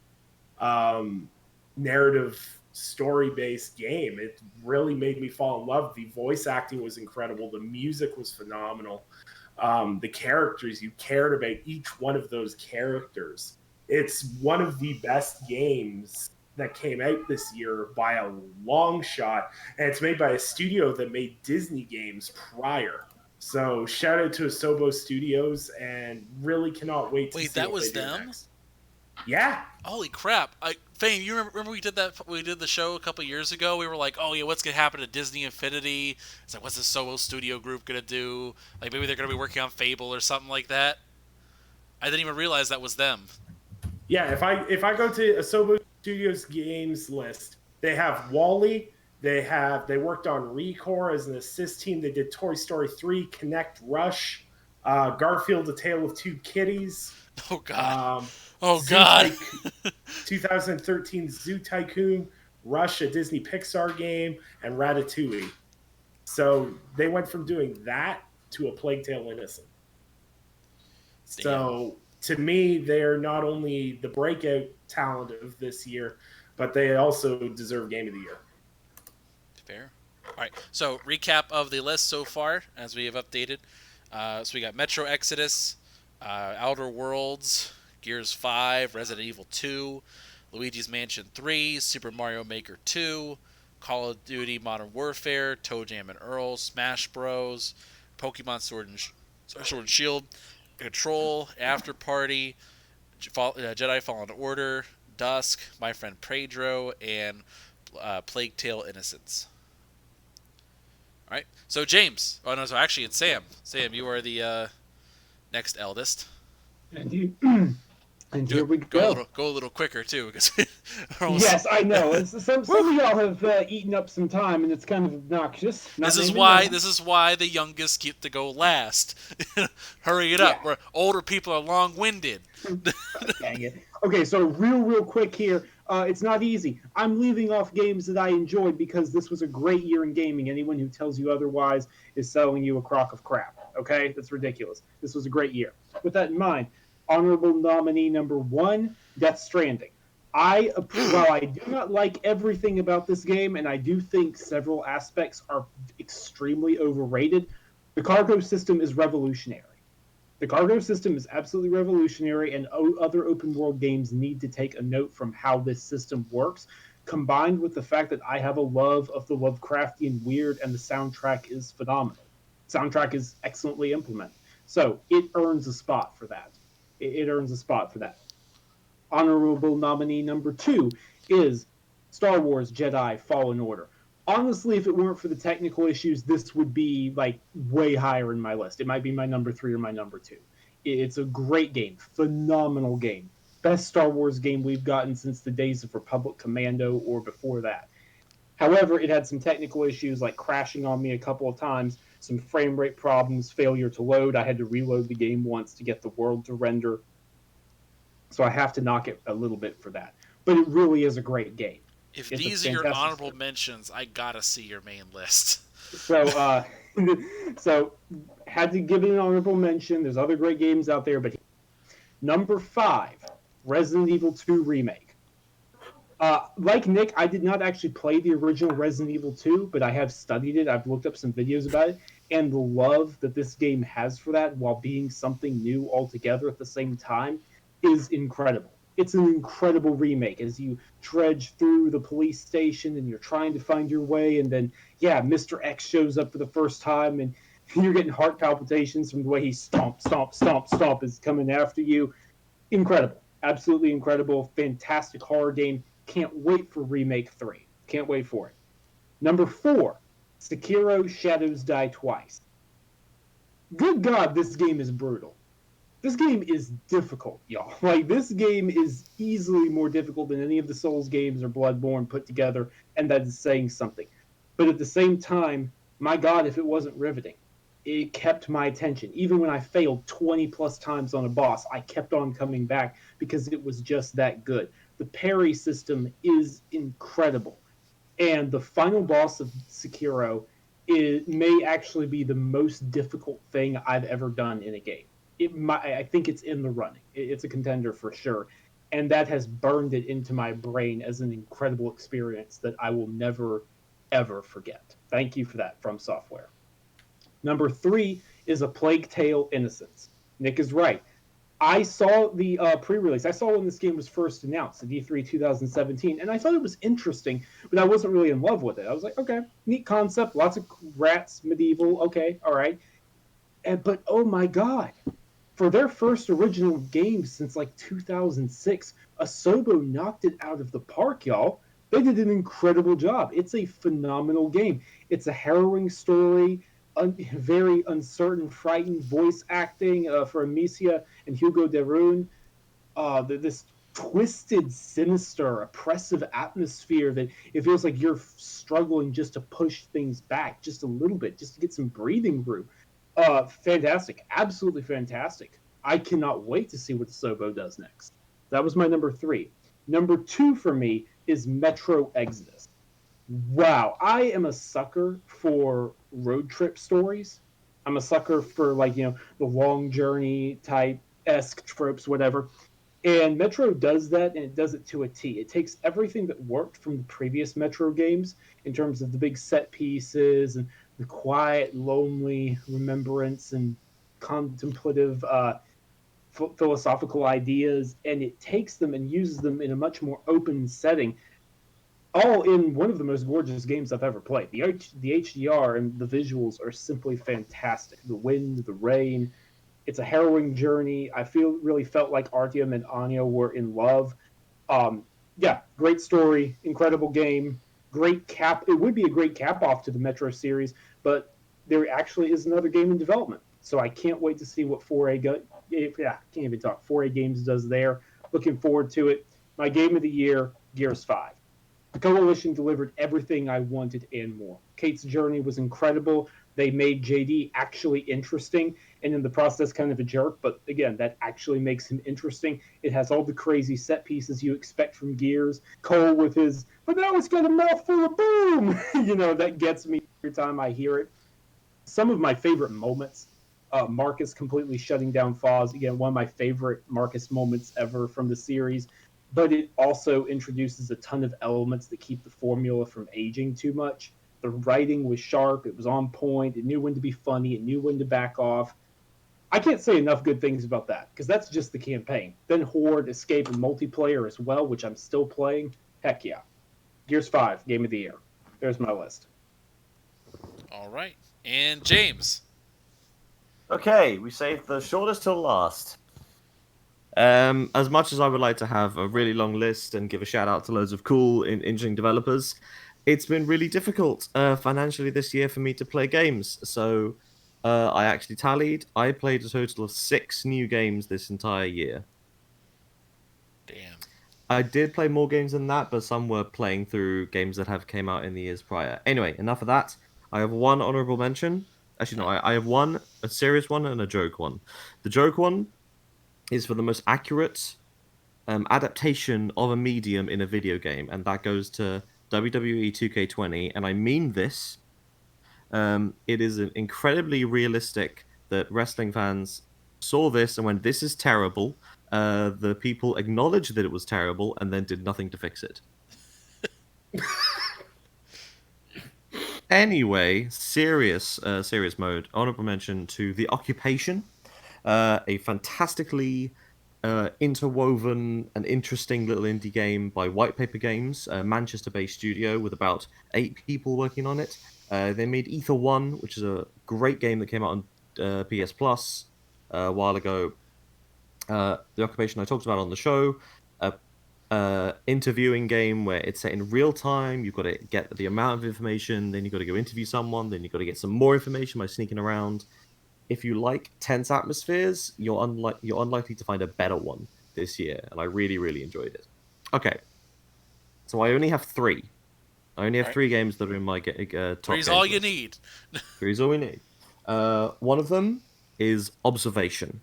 narrative story-based game. It really made me fall in love. The voice acting was incredible. The music was phenomenal. The characters, you cared about each one of those characters. It's one of the best games that came out this year by a long shot, and it's made by a studio that made Disney games prior. So shout out to Asobo Studios, and really cannot wait to see that what was they do them? next. Yeah. Holy crap! Fame, you remember we did that? We did the show a couple years ago. We were like, "Oh yeah, what's gonna happen to Disney Infinity?" It's like, "What's the Soho Studio Group gonna do?" Like maybe they're gonna be working on Fable or something like that. I didn't even realize that was them. Yeah, if I go to Asobo Studios games list, they have Wall-E. They worked on Recore as an assist team. They did Toy Story 3, Connect Rush, Garfield: A Tale of Two Kitties. Oh god. Oh god. 2013 Zoo Tycoon, Rush, a Disney Pixar game, and Ratatouille. So they went from doing that to a Plague Tale Innocent. So to me, they're not only the breakout talent of this year, but they also deserve Game of the Year. Fair. All right. So recap of the list so far, as we have updated. So we got Metro Exodus, Outer Worlds, Gears 5, Resident Evil 2, Luigi's Mansion 3, Super Mario Maker 2, Call of Duty Modern Warfare, Toe Jam and Earl, Smash Bros, Pokemon Sword and Shield, Control, After Party, Jedi Fallen Order, Dusk, My Friend Pedro, and Plague Tale Innocence. All right. So James. Oh no. So actually, it's Sam. Sam, you are the next eldest. And here we go. Go a little quicker too, because yes, I know. Some of y'all have eaten up some time, and it's kind of obnoxious. This is why the youngest get to go last. Hurry it up. Where older people are long-winded. Dang it. Okay, so real quick here. It's not easy. I'm leaving off games that I enjoyed because this was a great year in gaming. Anyone who tells you otherwise is selling you a crock of crap. Okay, that's ridiculous. This was a great year. With that in mind, honorable nominee number 1, Death Stranding. While I do not like everything about this game, and I do think several aspects are extremely overrated, the cargo system is revolutionary. The cargo system is absolutely revolutionary, and other open world games need to take a note from how this system works, combined with the fact that I have a love of the Lovecraftian weird, and the soundtrack is phenomenal. Soundtrack is excellently implemented. So it earns a spot for that. It earns a spot for that. Honorable nominee number 2 is Star Wars Jedi Fallen Order. Honestly, if it weren't for the technical issues, this would be like way higher in my list. It might be my number 3 or my number 2. It's a great game, phenomenal game. Best Star Wars game we've gotten since the days of Republic Commando or before that. However, it had some technical issues like crashing on me a couple of times, some frame rate problems, failure to load. I had to reload the game once to get the world to render. So I have to knock it a little bit for that. But it really is a great game. If these are your honorable mentions, I gotta see your main list. So, so had to give it an honorable mention. There's other great games out there, but number 5, Resident Evil 2 Remake. Like Nick, I did not actually play the original Resident Evil 2, but I have studied it. I've looked up some videos about it, and the love that this game has for that, while being something new altogether at the same time, is incredible. It's an incredible remake as you trudge through the police station and you're trying to find your way, and then, Mr. X shows up for the first time, and you're getting heart palpitations from the way he stomp is coming after you. Incredible. Absolutely incredible. Fantastic horror game. Can't wait for Remake 3. Can't wait for it. Number 4, Sekiro Shadows Die Twice. Good God, this game is brutal. This game is difficult, y'all. Like, this game is easily more difficult than any of the Souls games or Bloodborne put together, and that is saying something. But at the same time, my God, if it wasn't riveting. It kept my attention. Even when I failed 20 plus times on a boss, I kept on coming back because it was just that good. The parry system is incredible. And the final boss of Sekiro, it may actually be the most difficult thing I've ever done in a game. I think it's in the running. It's a contender for sure, and that has burned it into my brain as an incredible experience that I will never ever forget. Thank you for that, From Software. Number 3 is A Plague Tale: Innocence. Nick is right. I saw the pre-release. I saw when this game was first announced at E3 2017, and I thought it was interesting, but I wasn't really in love with it. I was like, okay, neat concept, lots of rats, medieval, okay, all right. But oh my god, for their first original game since like 2006, Asobo knocked it out of the park, y'all. They did an incredible job. It's a phenomenal game. It's a harrowing story, very uncertain, frightened voice acting for Amicia and Hugo de Rune. This twisted, sinister, oppressive atmosphere that it feels like you're struggling just to push things back just a little bit, just to get some breathing room. Fantastic, absolutely fantastic. I cannot wait to see what Sobo does next. That was my number 3. Number 2 for me is Metro Exodus. Wow, I am a sucker for road trip stories. I'm a sucker for the long journey type esque tropes, whatever. And Metro does that, and it does it to a T. It takes everything that worked from the previous Metro games in terms of the big set pieces and the quiet, lonely remembrance and contemplative philosophical ideas, and it takes them and uses them in a much more open setting, all in one of the most gorgeous games I've ever played. The HDR and the visuals are simply fantastic. The wind, the rain, it's a harrowing journey. I really felt like Artyom and Anya were in love. Yeah, great story, incredible game, great cap. It would be a great cap off to the Metro series, but there actually is another game in development. So I can't wait to see what 4A can't even talk. 4A Games does there. Looking forward to it. My game of the year, Gears 5. The Coalition delivered everything I wanted and more. Kate's journey was incredible. They made JD actually interesting, and in the process kind of a jerk, but again, that actually makes him interesting. It has all the crazy set pieces you expect from Gears. Cole with his, but now it's got a mouthful of boom! That gets me every time I hear it. Some of my favorite moments, Marcus completely shutting down Foz. Again, one of my favorite Marcus moments ever from the series. But it also introduces a ton of elements that keep the formula from aging too much. The writing was sharp. It was on point. It knew when to be funny. It knew when to back off. I can't say enough good things about that, because that's just the campaign. Then Horde, Escape, and multiplayer as well, which I'm still playing. Heck yeah. Gears 5, Game of the Year. There's my list. All right. And James. Okay, we saved the shortest till last. As much as I would like to have a really long list and give a shout out to loads of cool, interesting developers, it's been really difficult financially this year for me to play games. So I actually tallied. I played a total of 6 new games this entire year. Damn. I did play more games than that, but some were playing through games that have came out in the years prior. Anyway, enough of that. I have one honorable mention. Actually, no, I have one, a serious one, and a joke one. The joke one is for the most accurate adaptation of a medium in a video game, and that goes to WWE 2K20, and I mean this. It is incredibly realistic that wrestling fans saw this and went, "This is terrible." The people acknowledged that it was terrible and then did nothing to fix it. Anyway, serious mode. Honorable mention to The Occupation, a fantastically interwoven and interesting little indie game by White Paper Games, a Manchester-based studio with about 8 people working on it. They made Ether 1, which is a great game that came out on PS Plus a while ago. The Occupation I talked about on the show, interviewing game where it's set in real time. You've got to get the amount of information, then you've got to go interview someone, then you've got to get some more information by sneaking around. If you like tense atmospheres, you're unlikely to find a better one this year, and I really, really enjoyed it. Okay, so I only have 3. I only have 3 games that are in my top. Three's all you need. 3's all we need. One of them is Observation.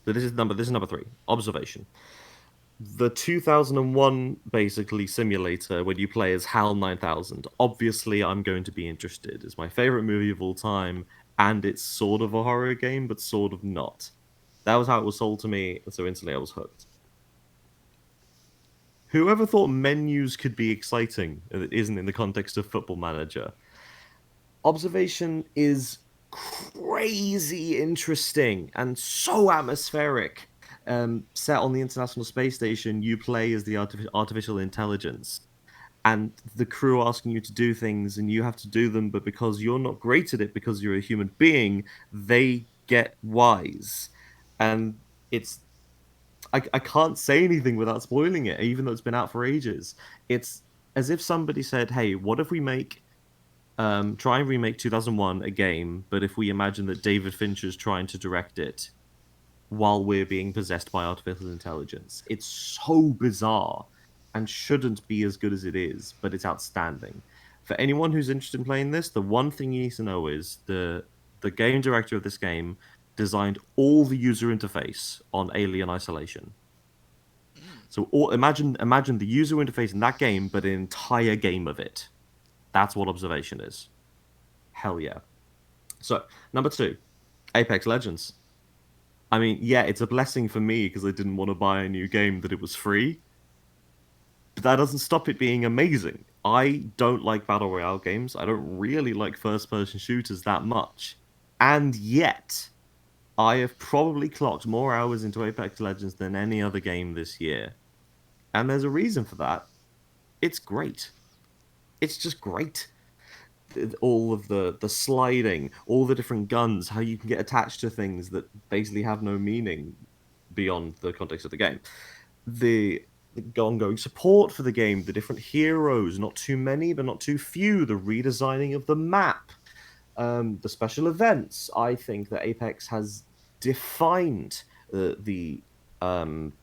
So this is number 3. Observation. the 2001 basically simulator when you play as HAL 9000. Obviously, I'm going to be interested. It's my favorite movie of all time, and it's sort of a horror game, but sort of not. That was how it was sold to me, and so instantly I was hooked. Whoever thought menus could be exciting and it isn't in the context of Football Manager? Observation is crazy interesting and so atmospheric. Set on the International Space Station, you play as the artificial intelligence, and the crew asking you to do things, and you have to do them, but because you're not great at it, because you're a human being, they get wise. And it's I can't say anything without spoiling it, even though it's been out for ages. It's as if somebody said, "Hey, what if we try and remake 2001 a game, but if we imagine that David Fincher's trying to direct it while we're being possessed by artificial intelligence." It's so bizarre and shouldn't be as good as it is, but it's outstanding. For anyone who's interested in playing this, the one thing you need to know is the game director of this game designed all the user interface on Alien Isolation. So imagine the user interface in that game, but an entire game of it. That's what Observation is. Hell yeah. So, number 2, Apex Legends. I mean, yeah, it's a blessing for me because I didn't want to buy a new game that it was free. But that doesn't stop it being amazing. I don't like Battle Royale games. I don't really like first-person shooters that much. And yet, I have probably clocked more hours into Apex Legends than any other game this year. And there's a reason for that. It's great. It's just great. All of the sliding, all the different guns, how you can get attached to things that basically have no meaning beyond the context of the game. The ongoing support for the game, the different heroes, not too many, but not too few, the redesigning of the map, the special events. I think that Apex has defined the Battle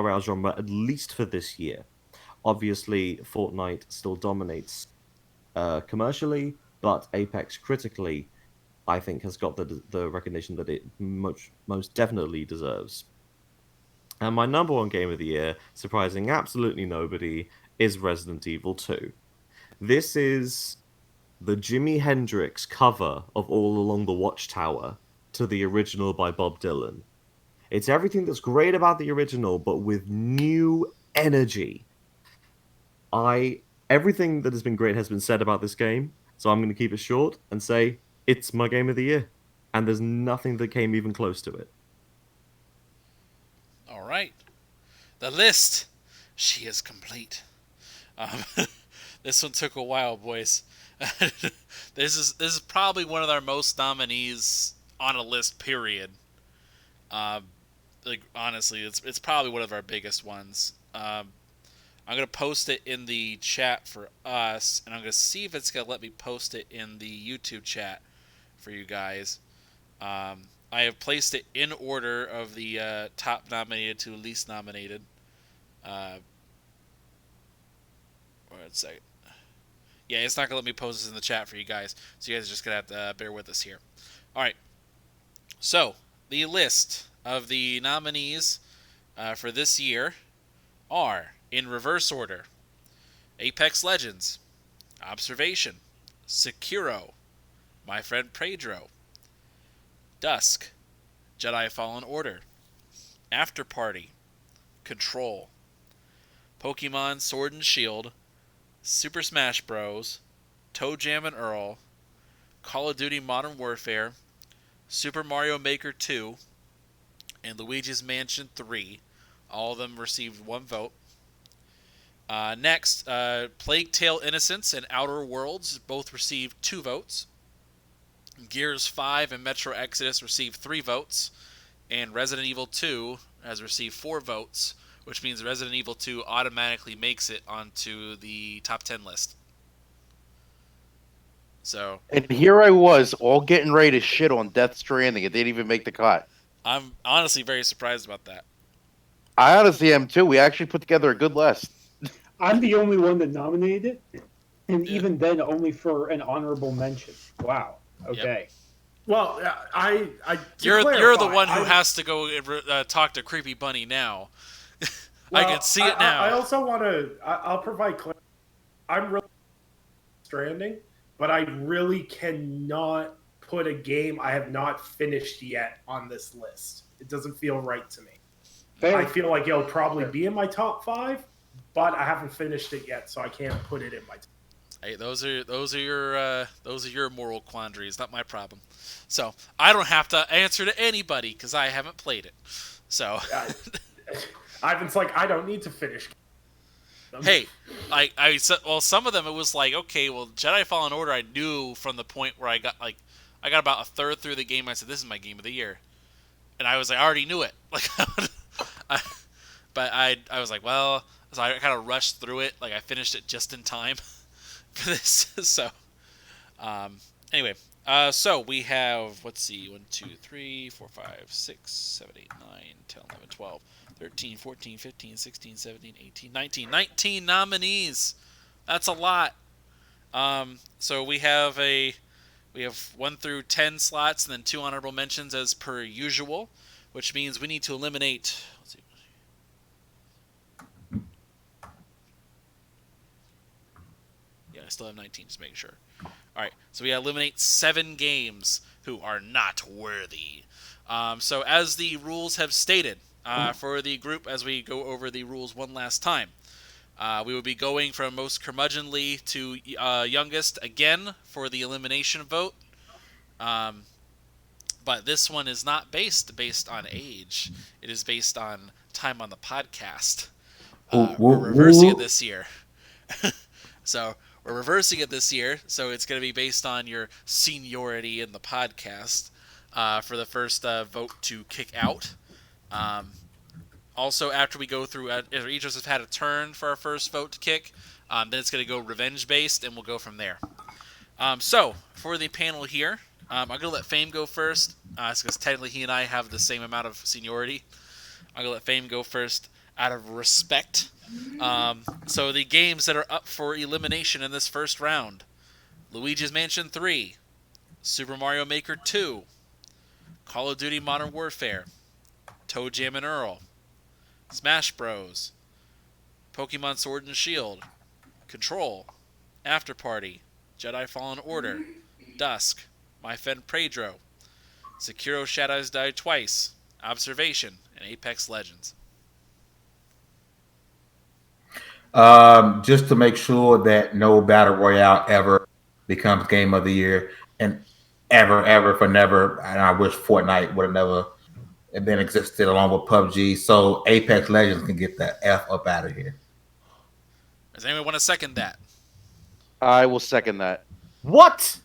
Royale genre, at least for this year. Obviously, Fortnite still dominates commercially, but Apex critically, I think, has got the recognition that it most definitely deserves. And my number one game of the year, surprising absolutely nobody, is Resident Evil 2. This is the Jimi Hendrix cover of All Along the Watchtower to the original by Bob Dylan. It's everything that's great about the original, but with new energy. Everything that has been great has been said about this game, so I'm going to keep it short and say it's my game of the year, and there's nothing that came even close to it. All right, the list, she is complete. This one took a while, boys. This is probably one of our most nominees on a list. Period. Like honestly, it's probably one of our biggest ones. I'm going to post it in the chat for us, and I'm going to see if it's going to let me post it in the YouTube chat for you guys. I have placed it in order of the top nominated to least nominated. Wait a second. Yeah, it's not going to let me post this in the chat for you guys, so you guys are just going to have to bear with us here. All right. So, the list of the nominees for this year are, in reverse order: Apex Legends, Observation, Sekiro, My Friend Pedro, Dusk, Jedi Fallen Order, After Party, Control, Pokemon Sword and Shield, Super Smash Bros., Toe Jam and Earl, Call of Duty Modern Warfare, Super Mario Maker 2, and Luigi's Mansion 3. All of them received 1 vote. Next, Plague Tale Innocence and Outer Worlds both received 2 votes. Gears 5 and Metro Exodus received 3 votes. And Resident Evil 2 has received 4 votes, which means Resident Evil 2 automatically makes it onto the top 10 list. So, and here I was, all getting ready to shit on Death Stranding. It didn't even make the cut. I'm honestly very surprised about that. I honestly am too. We actually put together a good list. I'm the only one that nominated it, and even then, only for an honorable mention. Wow. Okay. Yep. Well, you're the one who has to go talk to Creepy Bunny now. I can see it now. I also want to. I'll provide clarity. I'm really Stranding, but I really cannot put a game I have not finished yet on this list. It doesn't feel right to me. Fair. I feel like it'll probably be in my top 5, but I haven't finished it yet, so I can't put it in my top. Hey, those are your moral quandaries, not my problem. So I don't have to answer to anybody because I haven't played it. So Ivan's like, I don't need to finish. hey, I said, well, some of them it was like, okay, well, Jedi Fallen Order I knew from the point where I got about a third through the game. I said, this is my game of the year, and I already knew it. Like, but I was like, well, so I kind of rushed through it. Like I finished it just in time for this. So, anyway, so we have, let's see, 1, 2, 3, 4, 5, 6, 7, 8, 9, 10, 11, 12, 13, 14, 15, 16, 17, 18, 19. 19 nominees. That's a lot. So we have 1 through 10 slots and then 2 honorable mentions as per usual, which means we need to eliminate. Let's see. Yeah, I still have 19, just making sure. All right, so we eliminate 7 games who are not worthy. So as the rules have stated for the group, as we go over the rules one last time, we will be going from most curmudgeonly to youngest again for the elimination vote. But this one is not based on age. It is based on time on the podcast. We're reversing it this year. So we're reversing it this year. So it's going to be based on your seniority in the podcast for the first vote to kick out. Also, after we go through, each of us have had a turn for our first vote to kick, then it's going to go revenge-based, and we'll go from there. So, for the panel here, I'm going to let Fame go first, because technically he and I have the same amount of seniority. I'm going to let Fame go first out of respect. So, the games that are up for elimination in this first round: Luigi's Mansion 3, Super Mario Maker 2, Call of Duty Modern Warfare, Toe Jam and Earl, Smash Bros, Pokemon Sword and Shield, Control, After Party, Jedi Fallen Order, Dusk, My Friend Pedro, Sekiro Shadows Die Twice, Observation, and Apex Legends. Just to make sure that no battle royale ever becomes game of the year, and ever for never. And I wish Fortnite would have never been existed along with PUBG. So Apex Legends can get the F up out of here. Does anyone want to second that? I will second that. What?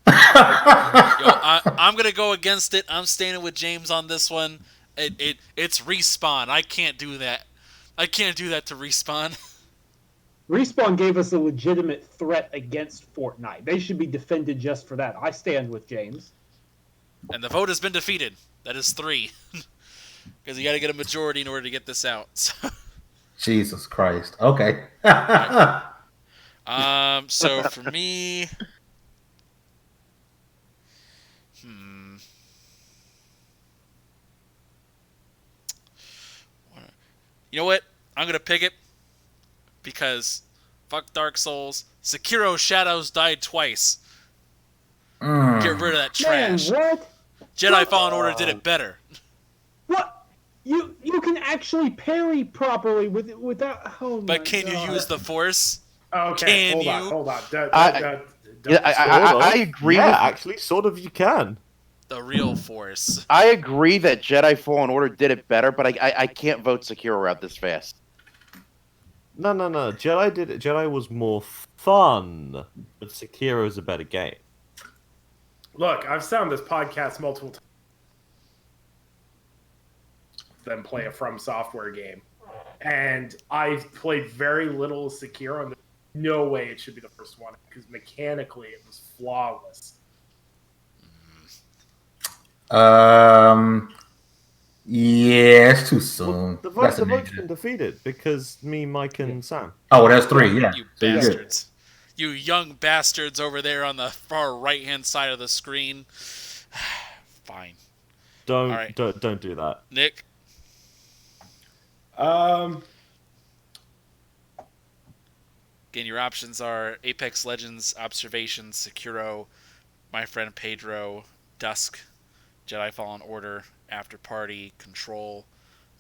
I'm gonna go against it. I'm standing with James on this one. It's Respawn. I can't do that. I can't do that to Respawn. Respawn gave us a legitimate threat against Fortnite. They should be defended just for that. I stand with James. And the vote has been defeated. That is 3. Because you got to get a majority in order to get this out. So. Jesus Christ. Okay. Right. So for me, you know what? I'm gonna pick it because fuck Dark Souls. Sekiro Shadows died twice. Get rid of that trash. Man, what? Jedi Fallen Order did it better. What? You can actually parry properly without. Oh my But can God. you use the Force? Okay, Can hold on. I agree. Yeah, with actually, sort of you can. The real Force. I agree that Jedi Fallen Order did it better, but I can't vote Sekiro out this fast. No. Jedi did it. Jedi was more fun, but Sekiro is a better game. Look, I've sat on this podcast multiple times. Then play a From Software game, and I've played very little Sekiro, and there's no way it should be the first one because mechanically it was flawless. Yeah, it's too soon. The vote's been defeated because me, Mike, and Sam. Oh, that's 3. Yeah, You so you're good. bastards. You young bastards over there on the far right-hand side of the screen. Fine. Don't All right. don't do that. Nick? Again, your options are Apex Legends, Observation, Sekiro, My Friend Pedro, Dusk, Jedi Fallen Order, After Party, Control,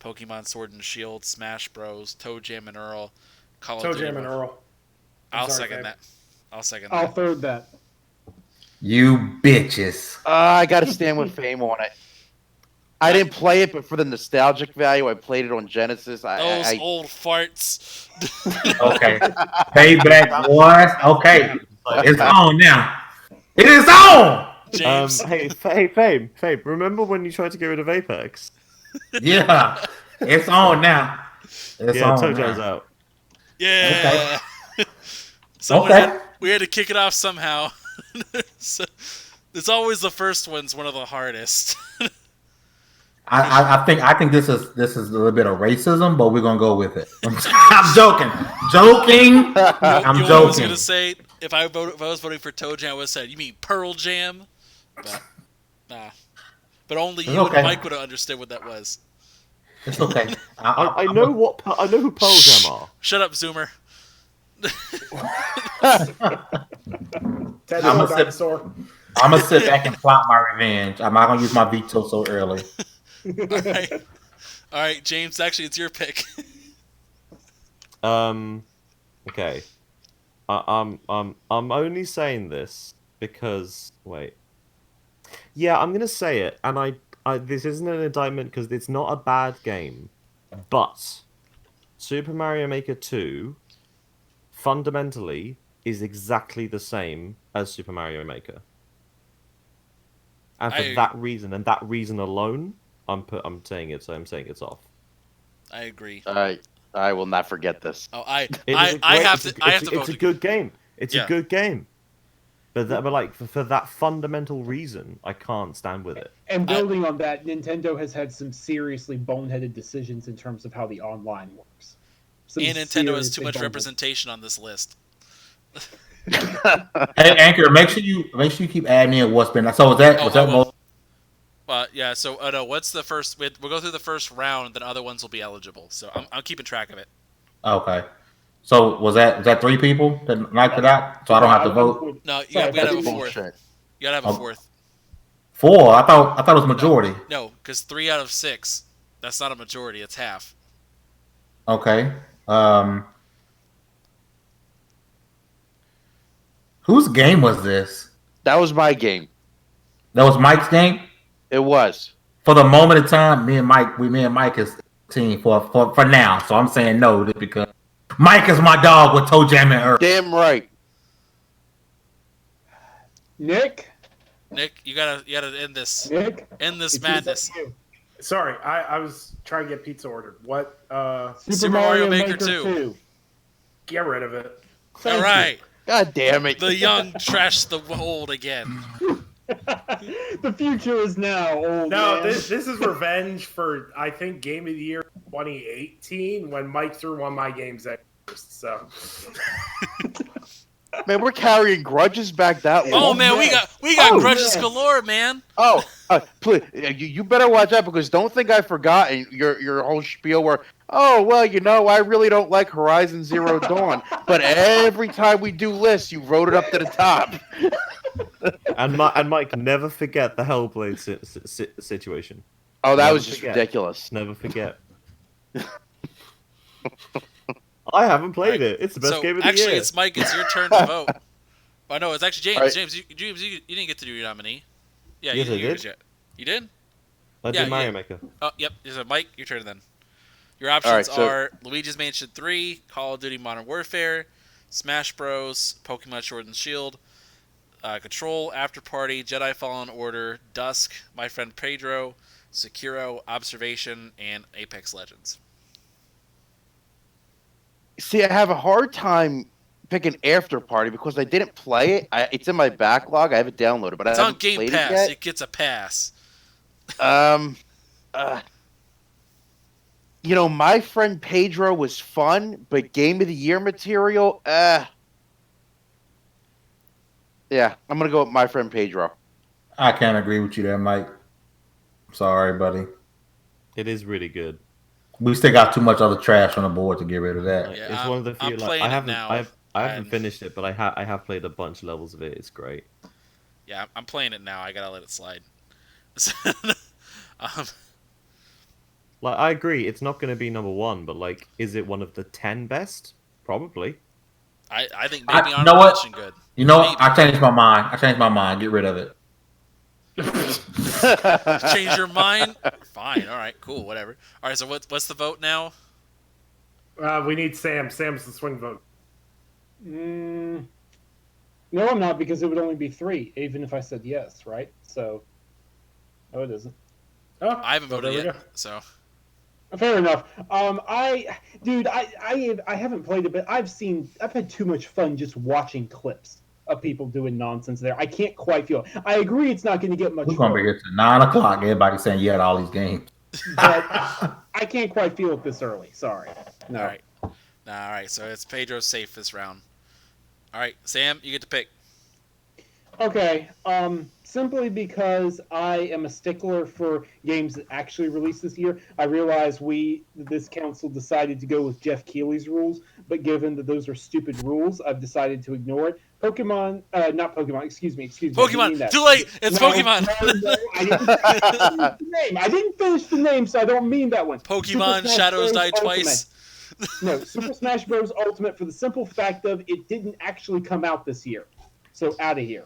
Pokemon Sword and Shield, Smash Bros, Toe Jam and Earl, Call of Toe Duty. Jam and Earl. I'll sorry, second Fab. that. I'll second I'll that. third that. You bitches. I got to stand with Fame on it. I didn't play it, but for the nostalgic value, I played it on Genesis. Those old farts. Okay. Payback boys. Okay. It's on now. It is on. James. Hey, Fame. Remember when you tried to get rid of Apex? Yeah. It's on now. It's Yeah, on Toe now. Jam's out. Yeah. Okay. We had to kick it off somehow. So, it's always the first one's one of the hardest. I think this is a little bit of racism, but we're gonna go with it. I'm joking. I'm You know what I was joking. gonna say? If I was voting for Toe Jam, I would have said, "You mean Pearl Jam?" But nah. But only you okay. and Mike would have understood what that was. It's okay. I know who Pearl Jam are. Shut up, Zoomer. Ted I'm the a sip- dinosaur. I'm gonna sit back and plot my revenge. I'm not gonna use my veto so early. All right, James. Actually, it's your pick. Okay. I'm only saying this because wait. Yeah, I'm gonna say it, and I this isn't an indictment because it's not a bad game, but Super Mario Maker 2 fundamentally is exactly the same as Super Mario Maker. And for that reason, and that reason alone, I'm saying it's off. I agree. I will not forget this. Oh, I It's have to vote. It's a good game. It's Yeah. a good game. But like for that fundamental reason, I can't stand with it. And building on that, Nintendo has had some seriously boneheaded decisions in terms of how the online works. And Nintendo has too much representation on this list. Hey, Anchor, make sure you keep adding in what's been. So was that most? Yeah. So no. What's the first? We'll go through the first round, and then other ones will be eligible. So I'm keeping track of it. Okay. So was that 3 people that knocked it out? So I don't have to vote. No, we gotta have a fourth. Bullshit. You gotta have a fourth. 4. I thought it was majority. No, because 3 out of 6. That's not a majority. It's half. Okay. Whose game was this? That was my game. That was Mike's game. It was. For the moment of time, me and Mike is team for now. So I'm saying no just because Mike is my dog with Toe Jam and Earth. Damn right. Nick, you gotta end this. Nick, End this it's madness. you. Sorry, I was trying to get pizza ordered. What? Super Mario Maker 2. Get rid of it. All right. God damn it. The young trash the old again. The future is now, old No, man. this is revenge for, I think, Game of the Year 2018 when Mike threw one of my games at first. So, Man, we're carrying grudges back that long. Oh man, we got grudges yeah. galore, man. Oh, please, you better watch out because don't think I forgot your whole spiel where, oh, well, I really don't like Horizon Zero Dawn, but every time we do lists, you wrote it up to the top. And Mike, never forget the Hellblade situation. Oh, that Never was just forget. ridiculous. Never forget. I haven't played it. It's the best game of the actually, year. it's Mike. It's your turn to vote. Oh no, it's actually James. Right. James, you didn't get to do your nominee. Yeah, Yes, you I didn't did. yet. You did? I yeah, did Mario yeah. Maker. Oh, yep. So Mike, your turn then. Your options so- are Luigi's Mansion 3, Call of Duty Modern Warfare, Smash Bros, Pokemon Sword and Shield, Control, After Party, Jedi Fallen Order, Dusk, My Friend Pedro, Sekiro, Observation, and Apex Legends. See, I have a hard time picking After Party because I didn't play it. It's in my backlog. I have it downloaded, but It's I on haven't Game played Pass. it yet. It gets a pass. My friend Pedro was fun, but Game of the Year material, yeah, I'm gonna go with my friend Pedro. I can't agree with you there, Mike. Sorry, buddy. It is really good. We still got too much other trash on the board to get rid of that. Yeah, It's one of the few. I'm Like, playing I it haven't, now, I haven't and- finished it, but I have played a bunch of levels of it. It's great. Yeah, I'm playing it now. I gotta let it slide. um, Like, I agree, it's not going to be number one, but like, is it one of the 10 best? Probably. I think I- maybe you know what? honorable mention good. You know, Maybe. I changed my mind. Get rid of it. Change your mind? Fine. All right. Cool. Whatever. All right. So what's the vote now? We need Sam. Sam's the swing vote. No, I'm not, because it would only be 3, even if I said yes, right? So, no, it isn't. Oh, I haven't well, voted there we yet. go. So Fair enough. I haven't played it, but I've had too much fun just watching clips of people doing nonsense there. I can't quite feel it. I agree it's not going to get much We're gonna be fun, here till 9 o'clock. Everybody saying yeah to all these games. but I can't quite feel it this early. Sorry. No. all right. All right. So it's Pedro's safe this round. All right, Sam, you get to pick. Okay, simply because I am a stickler for games that actually released this year. I realize this council decided to go with Jeff Keighley's rules, but given that those are stupid rules, I've decided to ignore it. Not Pokemon, excuse me. I didn't mean Pokemon. that. Too late. It's No, Pokemon. no, I didn't finish the name, so I don't mean that one. Super Pokemon Smash Shadows Bros. Die Ultimate. Twice. No, Super Smash Bros. Ultimate, for the simple fact of it didn't actually come out this year. So out of here.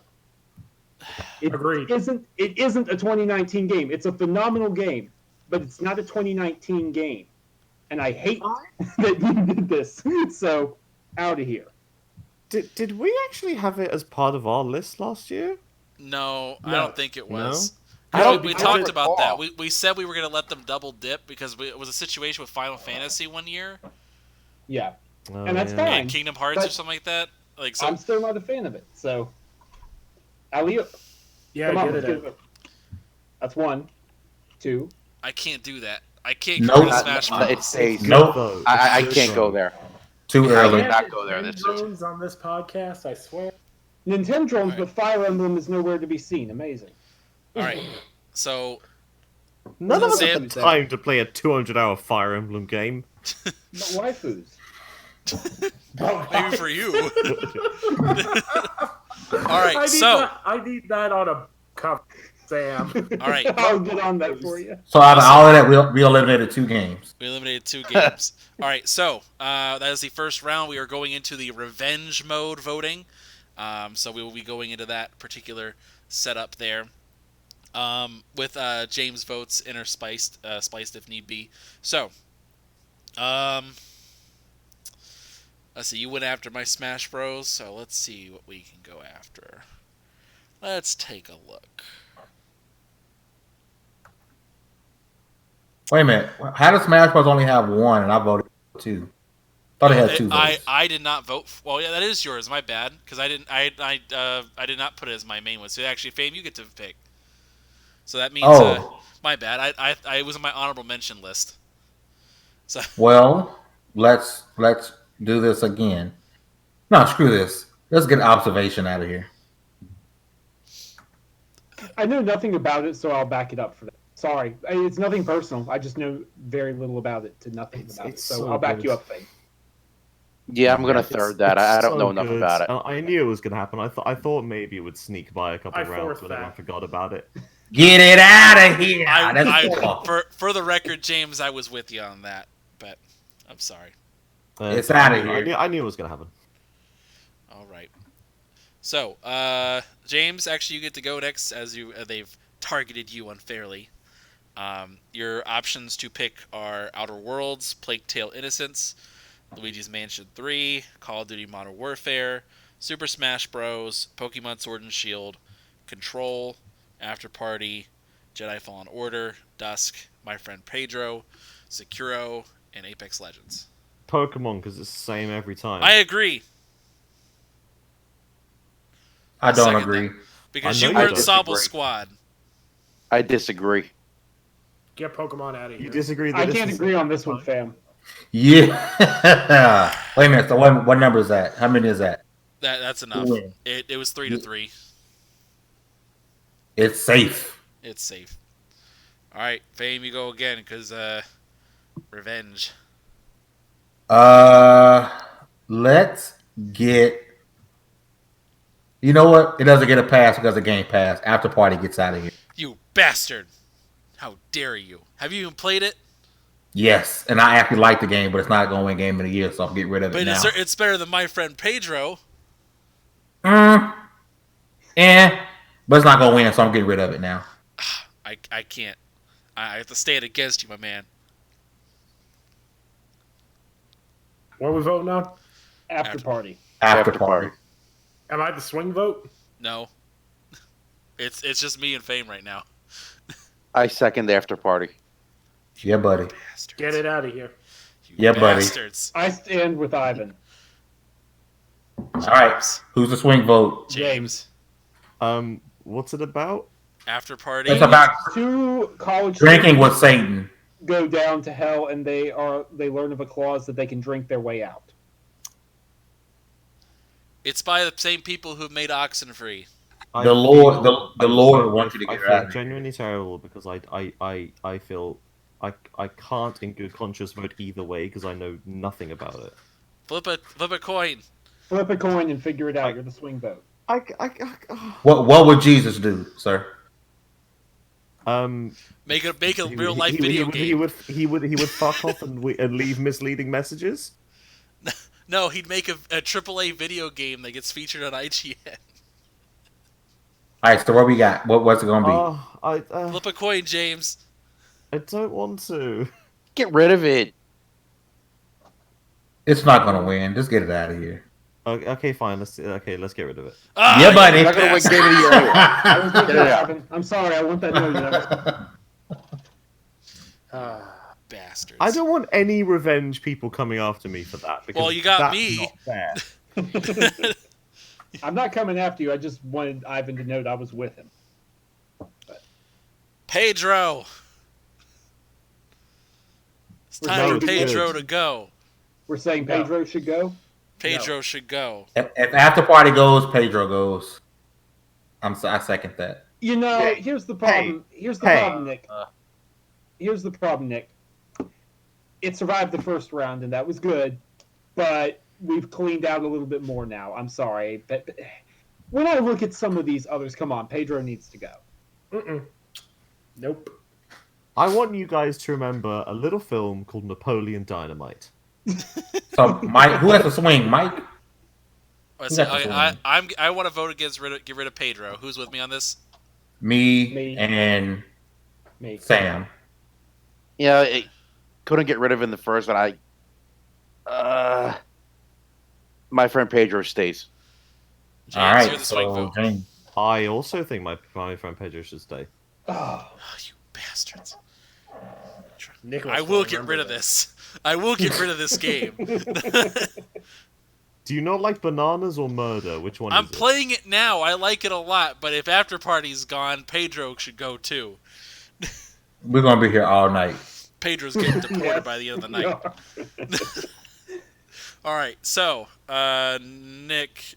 Agreed. It isn't a 2019 game. It's a phenomenal game, but it's not a 2019 game. And I hate that you did this. So out of here. Did we actually have it as part of our list last year? No, I No. don't think it was. I don't We think talked I about that. recall. We said we were going to let them double dip because it was a situation with Final Fantasy one year Yeah. Oh, And that's yeah. fine. and Kingdom Hearts or But- something like that. Like so. I'm still not a fan of it. So alley-oop. Yeah, Come on, get let's it. get in. it. That's 1, 2. I can't do that. I can't Nope. go to Not- Smash It Bros. stays. Nope. Vote. I Good can't go vote. there. Too I early. can't not go there. This is Drones on this podcast, I swear. Nintendo, Alright. but Fire Emblem is nowhere to be seen. Amazing. All right. So None of us Sam- have the time to play a 200-hour Fire Emblem game. But waifus. maybe for you. All right. I need that on a cover, Sam. All right. I'll get on that for you. So out of all of that, we eliminated 2 games. We eliminated 2 games. All right, so that is the first round. We are going into the revenge mode voting. So we will be going into that particular setup there, with James' votes interspiced, spliced if need be. So, let's see. You went after my Smash Bros. So let's see what we can go after. Let's take a look. Wait a minute. How does Smash Bros only have 1 and I voted 2? Thought it had 2 votes. I did not vote. Well, yeah, that is yours. My bad, because I didn't. I did not put it as my main one. So actually, Fame, you get to pick. So that means my bad. I was on my honorable mention list. So Well, let's do this again. No, screw this. Let's get observation out of here. I know nothing about it, so I'll back it up for that. Sorry, it's nothing personal. I just know very little about it to nothing about it. it's So so I'll back good. you up, Faye. Yeah, I'm gonna third that. I don't so know enough good. about it. I knew it was going to happen. I thought maybe it would sneak by a couple I rounds, forced but then I that. forgot about it. Get it out of here. That's all. for the record, James, I was with you on that, but I'm sorry. It's outta here. I knew it was going to happen. All right. So, James, actually, you get to go next, as they've targeted you unfairly. Your options to pick are Outer Worlds, Plague Tale: Innocence, Luigi's Mansion 3, Call of Duty Modern Warfare, Super Smash Bros., Pokemon Sword and Shield, Control, After Party, Jedi Fallen Order, Dusk, My Friend Pedro, Sekiro, and Apex Legends. Pokemon, because it's the same every time. I agree, I don't Second agree. because I you know you weren't don't. Sobble Disagree. Squad. I disagree. Get Pokemon out of here. You disagree? That I it's can't the agree same on this every one, time? fam. Yeah. Wait a minute. So what number is that? How many is that? That's enough. Yeah. It was 3-3. It's safe. It's safe. All right, Fame, you go again because Revenge. Let's get. You know what? It doesn't get a pass because the Game Pass. After Party gets out of here. You bastard! How dare you? Have you even played it? Yes, and I actually like the game, but it's not going to win Game of the Year, so I'll get rid of it But now. it's better than my friend Pedro. But it's not going to win, so I'm getting rid of it now. I can't. I have to stand against you, my man. What are we voting on? After Party. After Party. Am I the swing vote? No. It's just me and Fame right now. I second the After Party. Yeah, buddy. Bastards. Get it out of here. You buddy. bastards. I stand with Ivan. All right. Who's the swing vote? James. What's it about? After Party. It's about Two college drinking students with Satan. go down to hell, and they learn of a clause that they can drink their way out. It's by the same people who made Oxenfree. The Lord wants you to I get feel out of here. genuinely terrible because I feel I can't in good conscience vote either way because I know nothing about it. Flip a coin. Flip a coin and figure it out. You're the swing vote. What would Jesus do, sir? Make a real life video game. He would fuck off and leave misleading messages. No, he'd make a AAA video game that gets featured on IGN. All right, so what we got? What's it gonna be? Flip a coin, James. I don't want to. Get rid of it. It's not gonna win. Just get it out of here. Okay, fine. Let's get rid of it. Yeah, buddy. Not gonna win Game of the Year anyway. I was with Get you, it out. Ivan. I'm sorry. I want that million. Bastards. I don't want any revenge people coming after me for that. Because Well, you got that's me. Not fair. I'm not coming after you. I just wanted Ivan to know that I was with him. Pedro. It's time No, for Pedro good. to go. We're saying Pedro should go. Pedro should go. If After Party goes, Pedro goes. I second that. You know, Hey, here's the problem. Here's the hey. problem, Nick. Here's the problem, Nick. It survived the first round, and that was good, but we've cleaned out a little bit more now. I'm sorry. But when I look at some of these others, come on, Pedro needs to go. Nope. I want you guys to remember a little film called Napoleon Dynamite. So, Mike, who has to swing? Mike? Let's Who see, got the swing? I want to vote against get rid of Pedro. Who's with me on this? Me, and Me. Sam. Yeah, it couldn't get rid of it in the first, but my friend Pedro stays. James, All right, you're the swing so vote. James. I also think my friend Pedro should stay. Oh, Oh, you bastards. Nicholas I will will get remember rid of this. I will get rid of this game. Do you not like bananas or murder? Which one I'm is it? playing it now. I like it a lot, but if After Party's gone, Pedro should go too. We're gonna be here all night. Pedro's getting deported by the end of the night. All right, so Nick.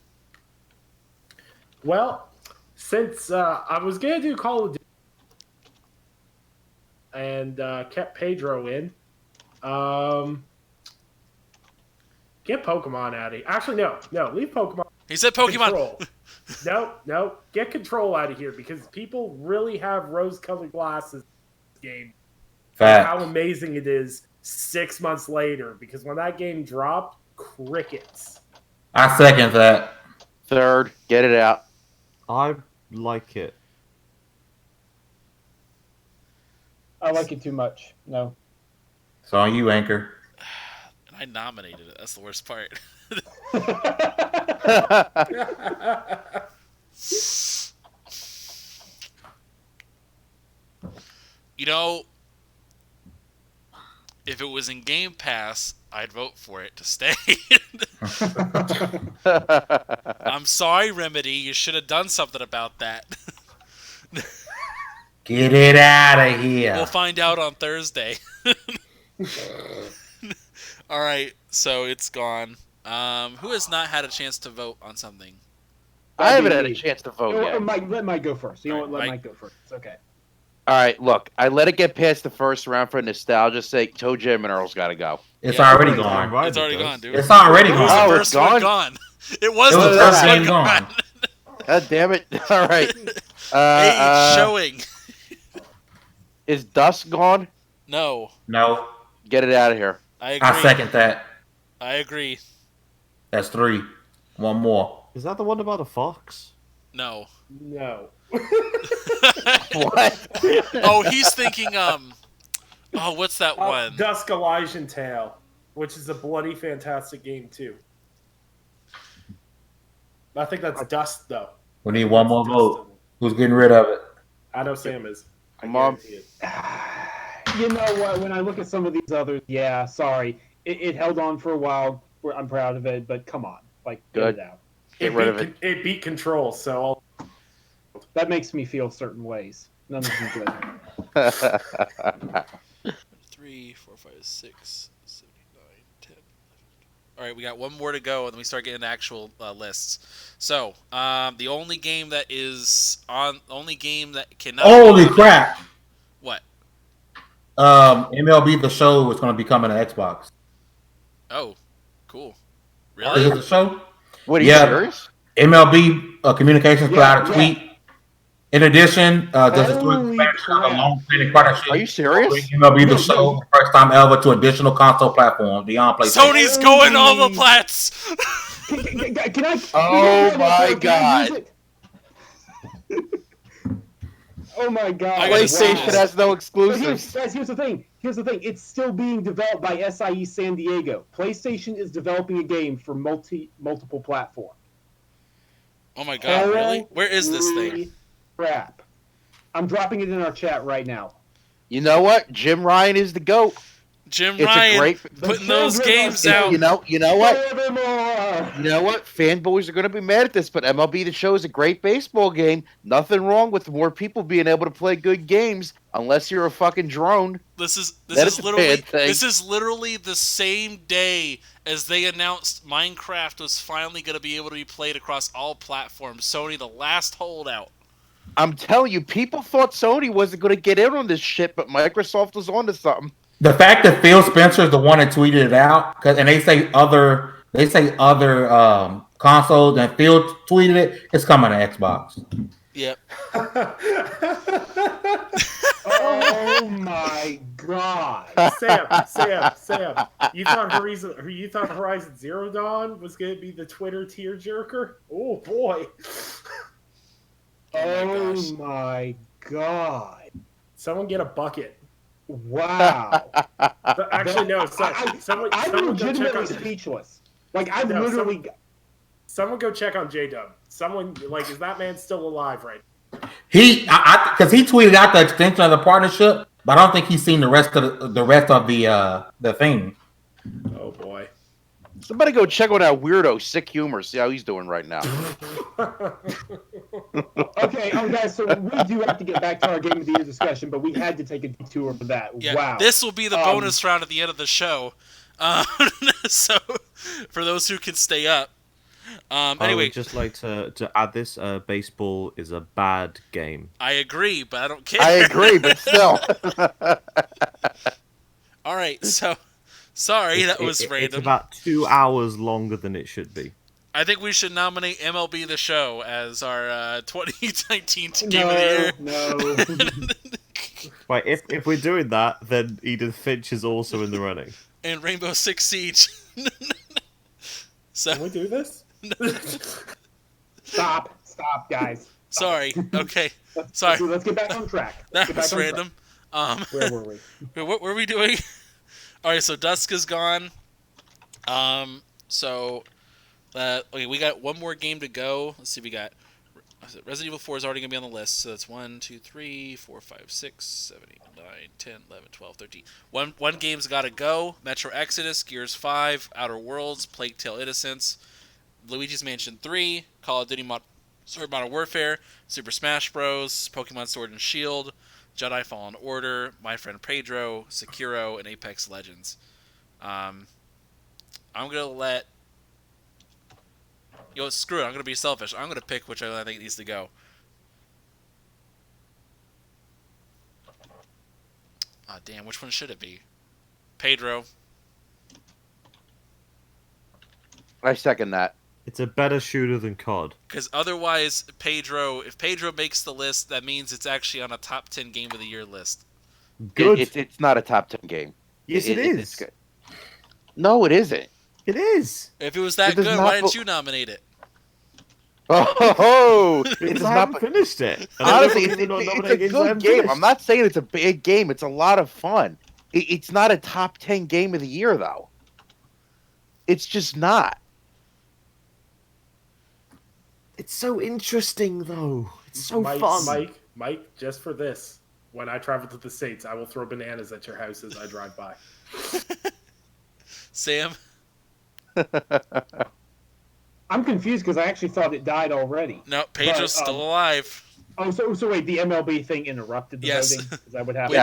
Well, since I was gonna do Call of Duty and kept Pedro in, get Pokemon out of here. Actually, no, leave Pokemon. He said Pokemon. Control. No, get Control out of here because people really have rose-colored glasses in this game. Fact. How amazing it is 6 months later because when that game dropped, crickets. I second that. Third, get it out. I like it. I like it too much. No. It's on you, Anchor. And I nominated it. That's the worst part. You know, if it was in Game Pass, I'd vote for it to stay. I'm sorry, Remedy. You should have done something about that. Get it out of here. We'll find out on Thursday. All right, so it's gone. Who has not had a chance to vote on something? I haven't had a chance to vote You know yet. what, Mike, let Mike go first. You know what? Let Mike. Mike go first. It's okay. All right, look, I let it get past the first round for nostalgia's sake. Toe Jam and Earl's got to go. It's Yeah. already Damn gone. right It's it already does. gone, dude. It's already It was the Oh, gone. it's first one gone? gone. It was It the was the first first one game gone. gone. God damn it! All right. Hey, showing. Is Dusk gone? No, No, Get it out of here. I agree. I second that. I agree. That's 3. One more. Is that the one about a fox? No. No. What? Oh, he's thinking. Oh, what's that one? Dusk Elysian Tale, which is a bloody fantastic game too. I think that's Dust though. We need one more Dust. vote. Who's getting rid of it? I know Sam is. I Come on. guarantee it. You know what? When I look at some of these others, yeah, sorry, it held on for a while. I'm proud of it, but come on, like Good. get it out. Get rid of it. It beat Control, so That makes me feel certain ways. None of them good. 3, 4, 5, 6, 7, 8, 9, 10. 11. All right, we got one more to go, and then we start getting actual lists. So, the only game that cannot. Holy crap! What? MLB The Show is going to be coming to Xbox. Oh, cool. Is Really? it the show? What are you Yeah. serious? MLB Communications put out a Yeah. tweet. In addition, there's a Holy expansion of a crap. long-standing partnership. Are you serious? Bring MLB The Show for the first time ever to additional console platforms beyond PlayStation. Sony's going all the plats. Can I? Oh can my I God. use it? Oh my God! I gotta PlayStation Wow. has no But exclusives. guys, here's the thing. It's still being developed by SIE San Diego. PlayStation is developing a game for multiple platform. Oh my god, really? Where is this thing? Holy crap! I'm dropping it in our chat right now. You know what? Jim Ryan is the GOAT. Jim It's Ryan a great. putting those games You out. know what? Furthermore, You know what? Fanboys are going to be mad at this, but MLB The Show is a great baseball game. Nothing wrong with more people being able to play good games, unless you're a fucking drone. This is That is a bad thing. this is literally the same day as they announced Minecraft was finally going to be able to be played across all platforms. Sony, the last holdout. I'm telling you, people thought Sony wasn't going to get in on this shit, but Microsoft was onto something. The fact that Phil Spencer is the one that tweeted it out, and they say other consoles, and Phil tweeted it, it's coming to Xbox. Yep. oh my God! Sam, you thought Horizon Zero Dawn was going to be the Twitter tearjerker? Oh boy! Oh my God! Someone get a bucket. Wow! But actually, no. Someone I'm go check legitimately on. speechless. Like I've No, literally. Someone go check on J-Dub. Someone is that man still alive right? Because he tweeted out the extension of the partnership, but I don't think he's seen the rest of the thing. Oh boy. Somebody go check on that weirdo, Sick Humor, see how he's doing right now. Okay, guys. So we do have to get back to our game of the year discussion, but we had to take a detour for that. Yeah. Wow. This will be the bonus round at the end of the show. So for those who can stay up. I Anyway, would just like to add this: baseball is a bad game. I agree, but I don't care. I agree, but still. All right, so sorry that was It's random. about 2 hours longer than it should be. I think we should nominate MLB The Show as our 2019 Game of the Year. No. Right, if we're doing that, then Edith Finch is also in the running. And Rainbow Six Siege. So Can we do this? Stop, guys. sorry. Okay. Sorry. Let's get back on track. That was random. Where were we? What were we doing? All right, so Dusk is gone. So okay, we got one more game to go. Let's see, we got Resident Evil 4 is already going to be on the list. So that's 1, 2, 3, 4, 5, 6, 7, 8, 9, 10, 11, 12, 13. One game's got to go. Metro Exodus, Gears 5, Outer Worlds, Plague Tale Innocence, Luigi's Mansion 3, Call of Duty Modern Warfare, Super Smash Bros, Pokemon Sword and Shield, Jedi Fallen Order, My Friend Pedro, Sekiro, and Apex Legends. I'm going to let... screw it. I'm going to be selfish. I'm going to pick which I think needs to go. damn, which one should it be? Pedro. I second that. It's a better shooter than COD. Because otherwise, if Pedro makes the list, that means it's actually on a top 10 game of the year list. Good. It's not a top 10 game. Yes, it is. It's good. No, it isn't. It is. If it was that good, why didn't you nominate it? Oh, Because I haven't finished it. Honestly, it's a good game. I'm not saying it's a big game. It's a lot of fun. It's not a top 10 game of the year, though. It's just not. It's so interesting, though. It's so fun. Mike, just for this, when I travel to the States, I will throw bananas at your house as I drive by. Sam? I'm confused because I actually thought it died already. No, Pedro's still alive. Oh, so wait, the MLB thing interrupted the voting? Because that would happen.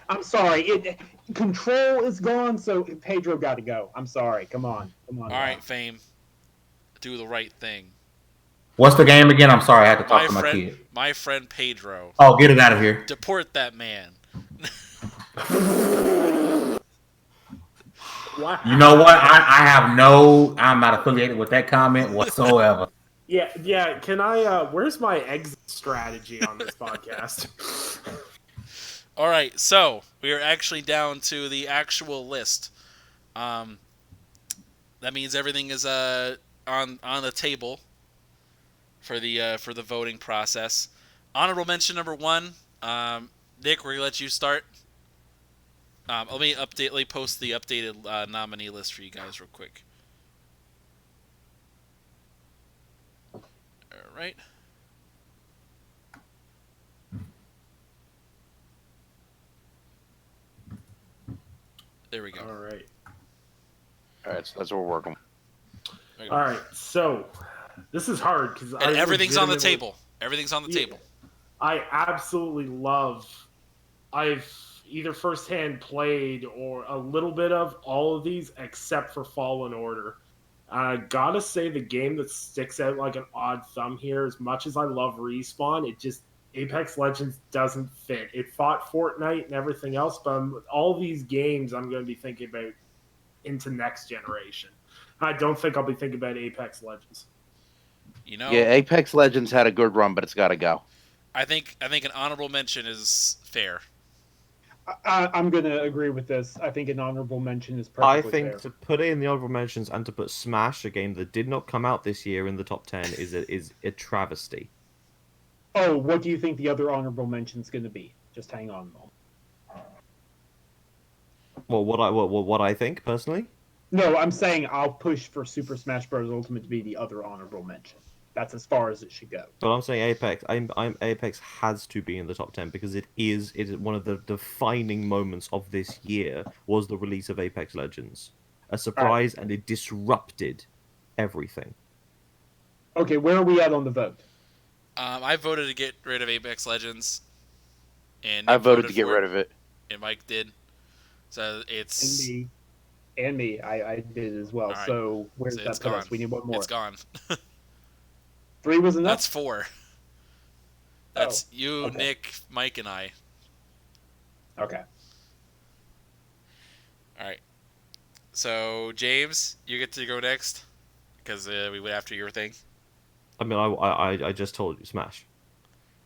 I'm sorry. Control is gone, so Pedro got to go. I'm sorry. Come on. All right, Fame. Do the right thing. What's the game again? I'm sorry, I had to talk to my kid. My friend Pedro. Oh, get it out of here. Deport that man. Wow. You know what? I'm not affiliated with that comment whatsoever. Yeah. Can I? Where's my exit strategy on this podcast? All right, so we are actually down to the actual list. That means everything is on the table for the voting process. Honorable mention number 1, Nick, we're gonna let you start. Let me post the updated nominee list for you guys real quick. All right. There we go. All right. All right, so that's what we're working with. All right, so this is hard because everything's on the table. Everything's on the table. I absolutely love. I've either firsthand played or a little bit of all of these except for Fallen Order. I gotta say the game that sticks out like an odd thumb here, as much as I love Respawn, Apex Legends doesn't fit. It fought Fortnite and everything else, but all these games I'm going to be thinking about into next generation. I don't think I'll be thinking about Apex Legends. Yeah, Apex Legends had a good run, but it's got to go. I think an honorable mention is fair. I'm going to agree with this. I think an honorable mention is perfectly fair. I think to put it in the honorable mentions and to put Smash, a game that did not come out this year, in the top 10 is a travesty. Oh, what do you think the other honorable mention is going to be? Just hang on a moment. Well, what I think personally? No, I'm saying I'll push for Super Smash Bros. Ultimate to be the other honorable mention. That's as far as it should go. But I'm saying Apex. Apex has to be in the top 10 because it is one of the defining moments of this year was the release of Apex Legends, a surprise, and it disrupted everything. Okay, where are we at on the vote? I voted to get rid of Apex Legends, and I voted to get rid of it, and Mike did. So it's and me. I did as well. Right. So where's that put us? We need one more. It's gone. 3 was enough. That's 4. That's you, okay. Nick, Mike, and I. Okay. All right. So James, you get to go next because we went after your thing. I mean, I just told you, Smash.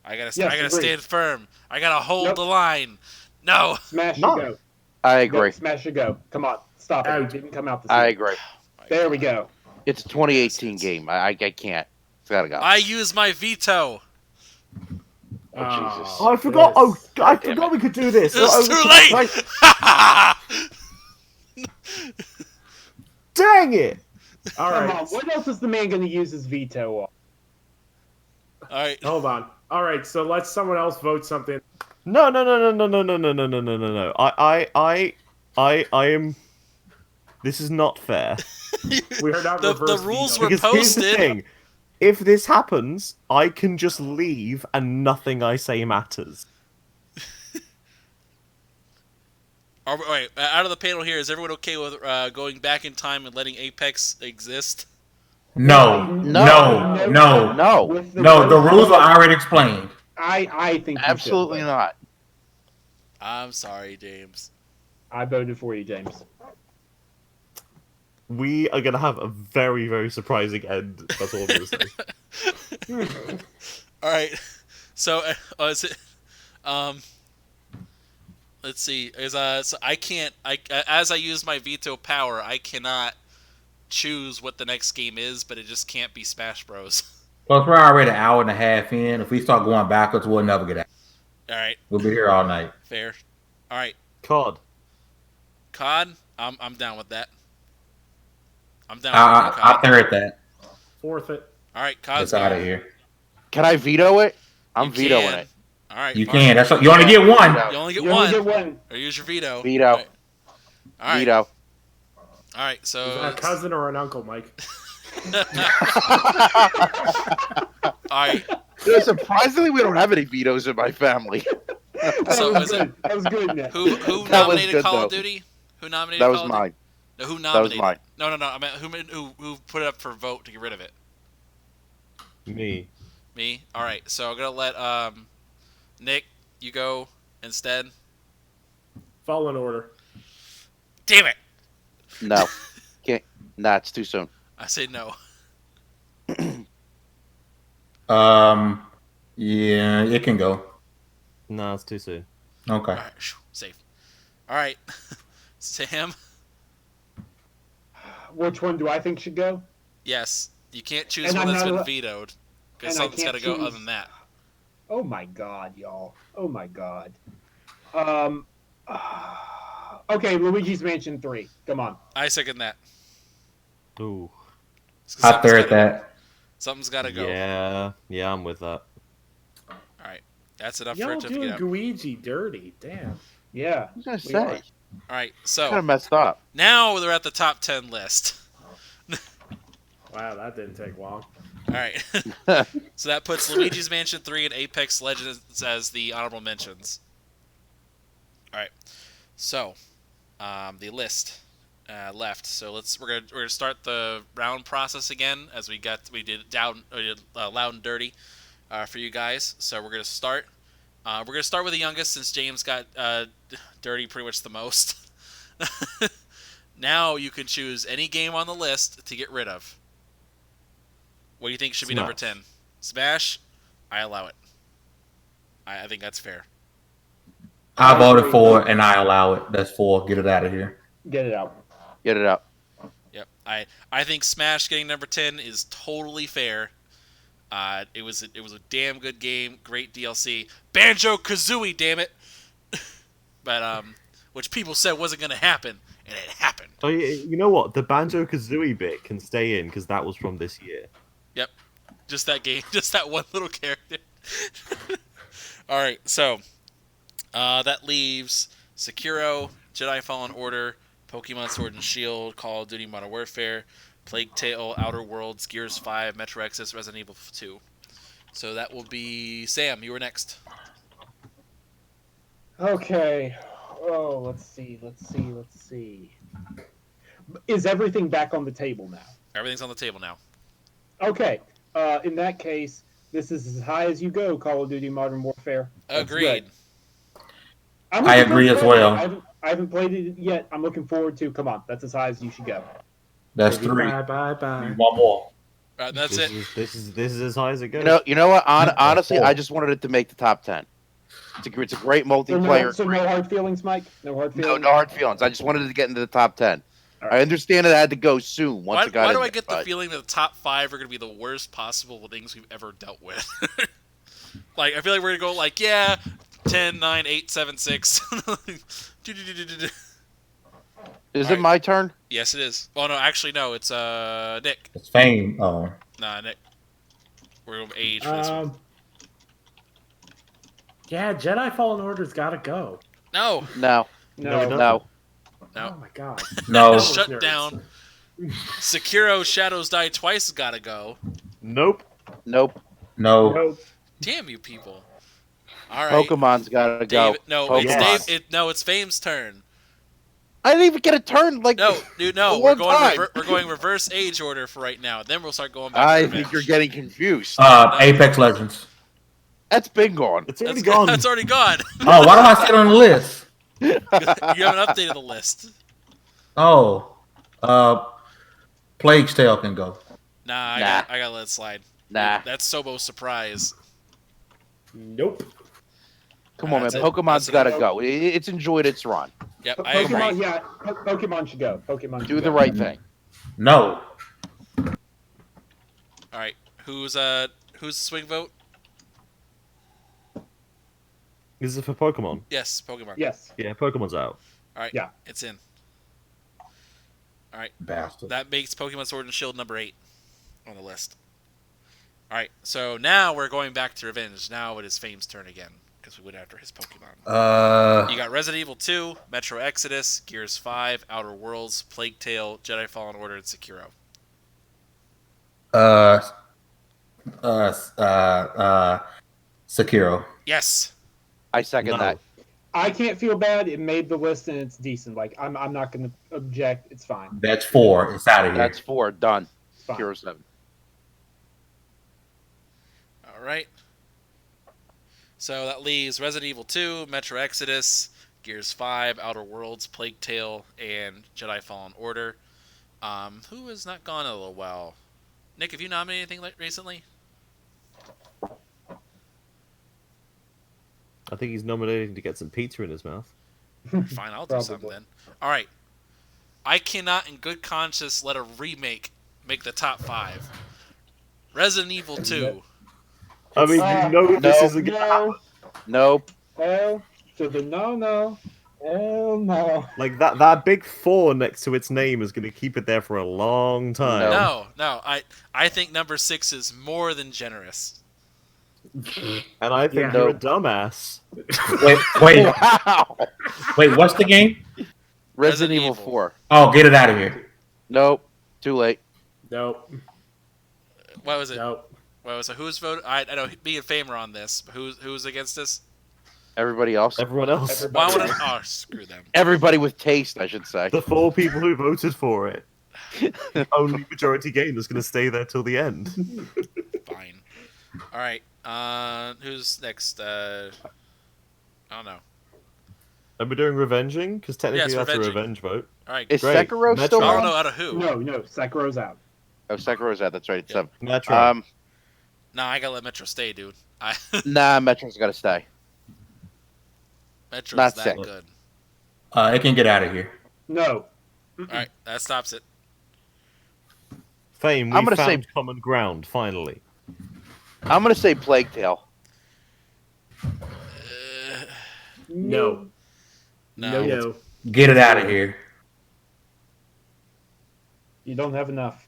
I gotta stand firm. I gotta hold the line. No. Smash should go. I agree. No, Smash should go. Come on, stop it. It didn't come out this I year. agree. There we go. It's a 2018 game. I can't. It's gotta go. I use my veto. Oh Jesus! Oh, I forgot. I forgot we could do this. It's too late. Dang it! All right. Come on. What else is the man going to use his veto on? All right. Hold on. All right. So let someone else vote something. No. I am. This is not fair. We are not the rules were because posted. Here's the thing. If this happens, I can just leave and nothing I say matters. Alright, out of the panel here, is everyone okay with going back in time and letting Apex exist? No. The rules are already explained. I think absolutely not. I'm sorry, James. I voted for you, James. We are going to have a very, very surprising end. That's all I'm going to say. All right. So, is it? Let's see. Is so I can't. As I use my veto power, I cannot choose what the next game is, but it just can't be Smash Bros. Plus, we're already an hour and a half in. If we start going backwards, we'll never get out. All right. We'll be here all night. Fair. All right. COD. COD. I'm down with that. I'm down with COD. I'll third that. Fourth it. All right, COD's It's out of here. Can I veto it? I'm You vetoing can. it. All right. You fine. can. That's what, you only get one. You only get You one. only get one. Or use your veto. Veto. All right. Veto. All right. Is So. that a cousin or an uncle, Mike? All right. Surprisingly, we don't have any vetoes in my family. So that is was it good. That was good, Nick. who That was nominated good, Call of though. Duty? Who nominated? That was Call of Duty? mine. No, who That was nominated? mine. No. I meant who put it up for vote to get rid of it? Me. Me. All right. So I'm gonna let Nick, you go instead. Fallen Order. Damn it! No. Can't. Nah, it's too soon. I say no. Yeah, it can go. No, it's too soon. Okay. All right. Safe. All right. Sam. Which one do I think should go? Yes. You can't choose And one I'm that's not been allo- vetoed. Because and I something's got to can't go other choose- than that. Oh my god, y'all. Oh my god. Okay, Luigi's Mansion 3. Come on. I second that. Ooh. I third that. Something's got to go. Yeah, I'm with that. All right. That's enough for Y'all it to doing get out. Luigi dirty. Damn. Yeah. I was gonna We are. say. All right. Kind So of messed up. now we're at the top 10 list. Wow, that didn't take long. All right. So that puts Luigi's Mansion 3 and Apex Legends as the honorable mentions. All right. So, the list left. So we're gonna start the round process again as we did loud and dirty for you guys. So we're gonna start. We're gonna start with the youngest since James got dirty pretty much the most. Now you can choose any game on the list to get rid of. What do you think should be number Smash. 10? Smash? I allow it. I think that's fair. I voted for it and I allow it. That's 4. Get it out of here. Get it out. Get it up. Yep. I think Smash getting number 10 is totally fair. It was a damn good game, great DLC. Banjo-Kazooie, damn it. But which people said wasn't going to happen, and it happened. Oh, you know what? The Banjo-Kazooie bit can stay in because that was from this year. Yep. Just that game, just that one little character. All right, so that leaves Sekiro, Jedi Fallen Order, Pokemon Sword and Shield, Call of Duty Modern Warfare, Plague Tale, Outer Worlds, Gears 5, Metro Exodus, Resident Evil 2. So that will be Sam. You were next. Okay. Oh, let's see. Is everything back on the table now? Everything's on the table now. Okay. In that case, this is as high as you go, Call of Duty Modern Warfare. That's Agreed. good. I'm I looking agree forward as to well. it. I haven't played it yet. I'm looking forward to. Come on, that's as high as you should go. That's 3. Bye. One more. All right, that's this it. This is as high as it goes. You know what? Honestly, I just wanted it to make the top 10. It's a great multiplayer. So no hard feelings, Mike. No hard No, feelings. no hard feelings. I just wanted it to get into the top 10. All I right. understand it had to go soon. Why It got do in I there, get the but- feeling that the top 5 are going to be the worst possible things we've ever dealt with? Like, I feel like we're going to go like, 10, 9, 8, 7, 6. Is All it my turn? Yes, it is. Well, no, actually, no. It's Nick. It's Fame. Oh. Nah, Nick. We're going to age for this one. Yeah, Jedi Fallen Order's gotta go. No. No. No. No. No. Oh my god. No. Shut nerds. down. Sekiro Shadows Die Twice has got to go. Nope. Nope. No. Nope. Damn you people. All right. Pokemon's gotta go. David, no, Pokemon. it's Dave. No, it's Fame's turn. I didn't even get a turn. Like No, dude, no. A We're long going. time. We're going reverse age order for right now. Then we'll start going back. I to think revenge. you're getting confused. Apex Legends. That's been gone. It's already That's gone. That's already gone. Oh, why do I see it on the list? You haven't updated the list. Oh, Plague's Tale can go. Nah, I Nah. gotta let it slide. Nah. That's Sobo's surprise. Nope. Come on, man. That's it. Pokemon's That's got to it. go. It's enjoyed its run. Yep, I agree. Pokemon, yeah, Pokemon should go. Pokemon should Do the go. right thing. No. All right, who's the swing vote? Is it for Pokemon? Yes, Pokemon. Yes. Yeah, Pokemon's out. All right. Yeah. It's in. All right. Bastard. That makes Pokemon Sword and Shield number 8 on the list. All right. So now we're going back to Revenge. Now it is Fame's turn again because we went after his Pokemon. You got Resident Evil 2, Metro Exodus, Gears 5, Outer Worlds, Plague Tale, Jedi Fallen Order, and Sekiro. Sekiro. Yes. I second that. I can't feel bad. It made the list and it's decent. Like I'm not going to object. It's fine. That's 4. It's out of here. That's 4. Done. It's fine. Hero 7. All right. So that leaves Resident Evil 2, Metro Exodus, Gears 5, Outer Worlds, Plague Tale, and Jedi Fallen Order. Who has not gone a little well? Nick, have you nominated anything recently? I think he's nominating to get some pizza in his mouth. Fine, I'll do something then. All right. I cannot in good conscience let a remake make the top 5. Resident Evil 2. I mean, you know this isn't gonna happen. Nope. Hell to the no. Hell no. Like that big 4 next to its name is gonna keep it there for a long time. No. I think number 6 is more than generous. And I think Yeah. you're a dumbass. Wait. Wow. Wait, what's the game? Resident Evil Evil. 4. Oh, get it out of here. Nope. Too late. Nope. What was it? Nope. What was it? Who's voted? I know me and Fame are on this. But who's against this? Everybody else? Everyone else. Why would oh, screw them. Everybody with taste, I should say. The 4 people who voted for it. Only majority gain is gonna stay there till the end. Fine. All right. Who's next? I don't know. Are we doing revenging? Because technically Yes, that's revenging. a revenge vote. All right. Is Great. Sekiro Metro. still I don't on? know out of who. No. Sekiro's out. Oh, Sekiro's out. That's right. It's Yeah. 7. Metro. Nah, I gotta let Metro stay, dude. Nah, Metro's got to stay. Metro's Not that sick. good. It can get out of here. No. All right, that stops it. Fame, I'm we gonna found say- common ground, finally. I'm going to say Plague Tale. No. No. No. Get it out of here. You don't have enough.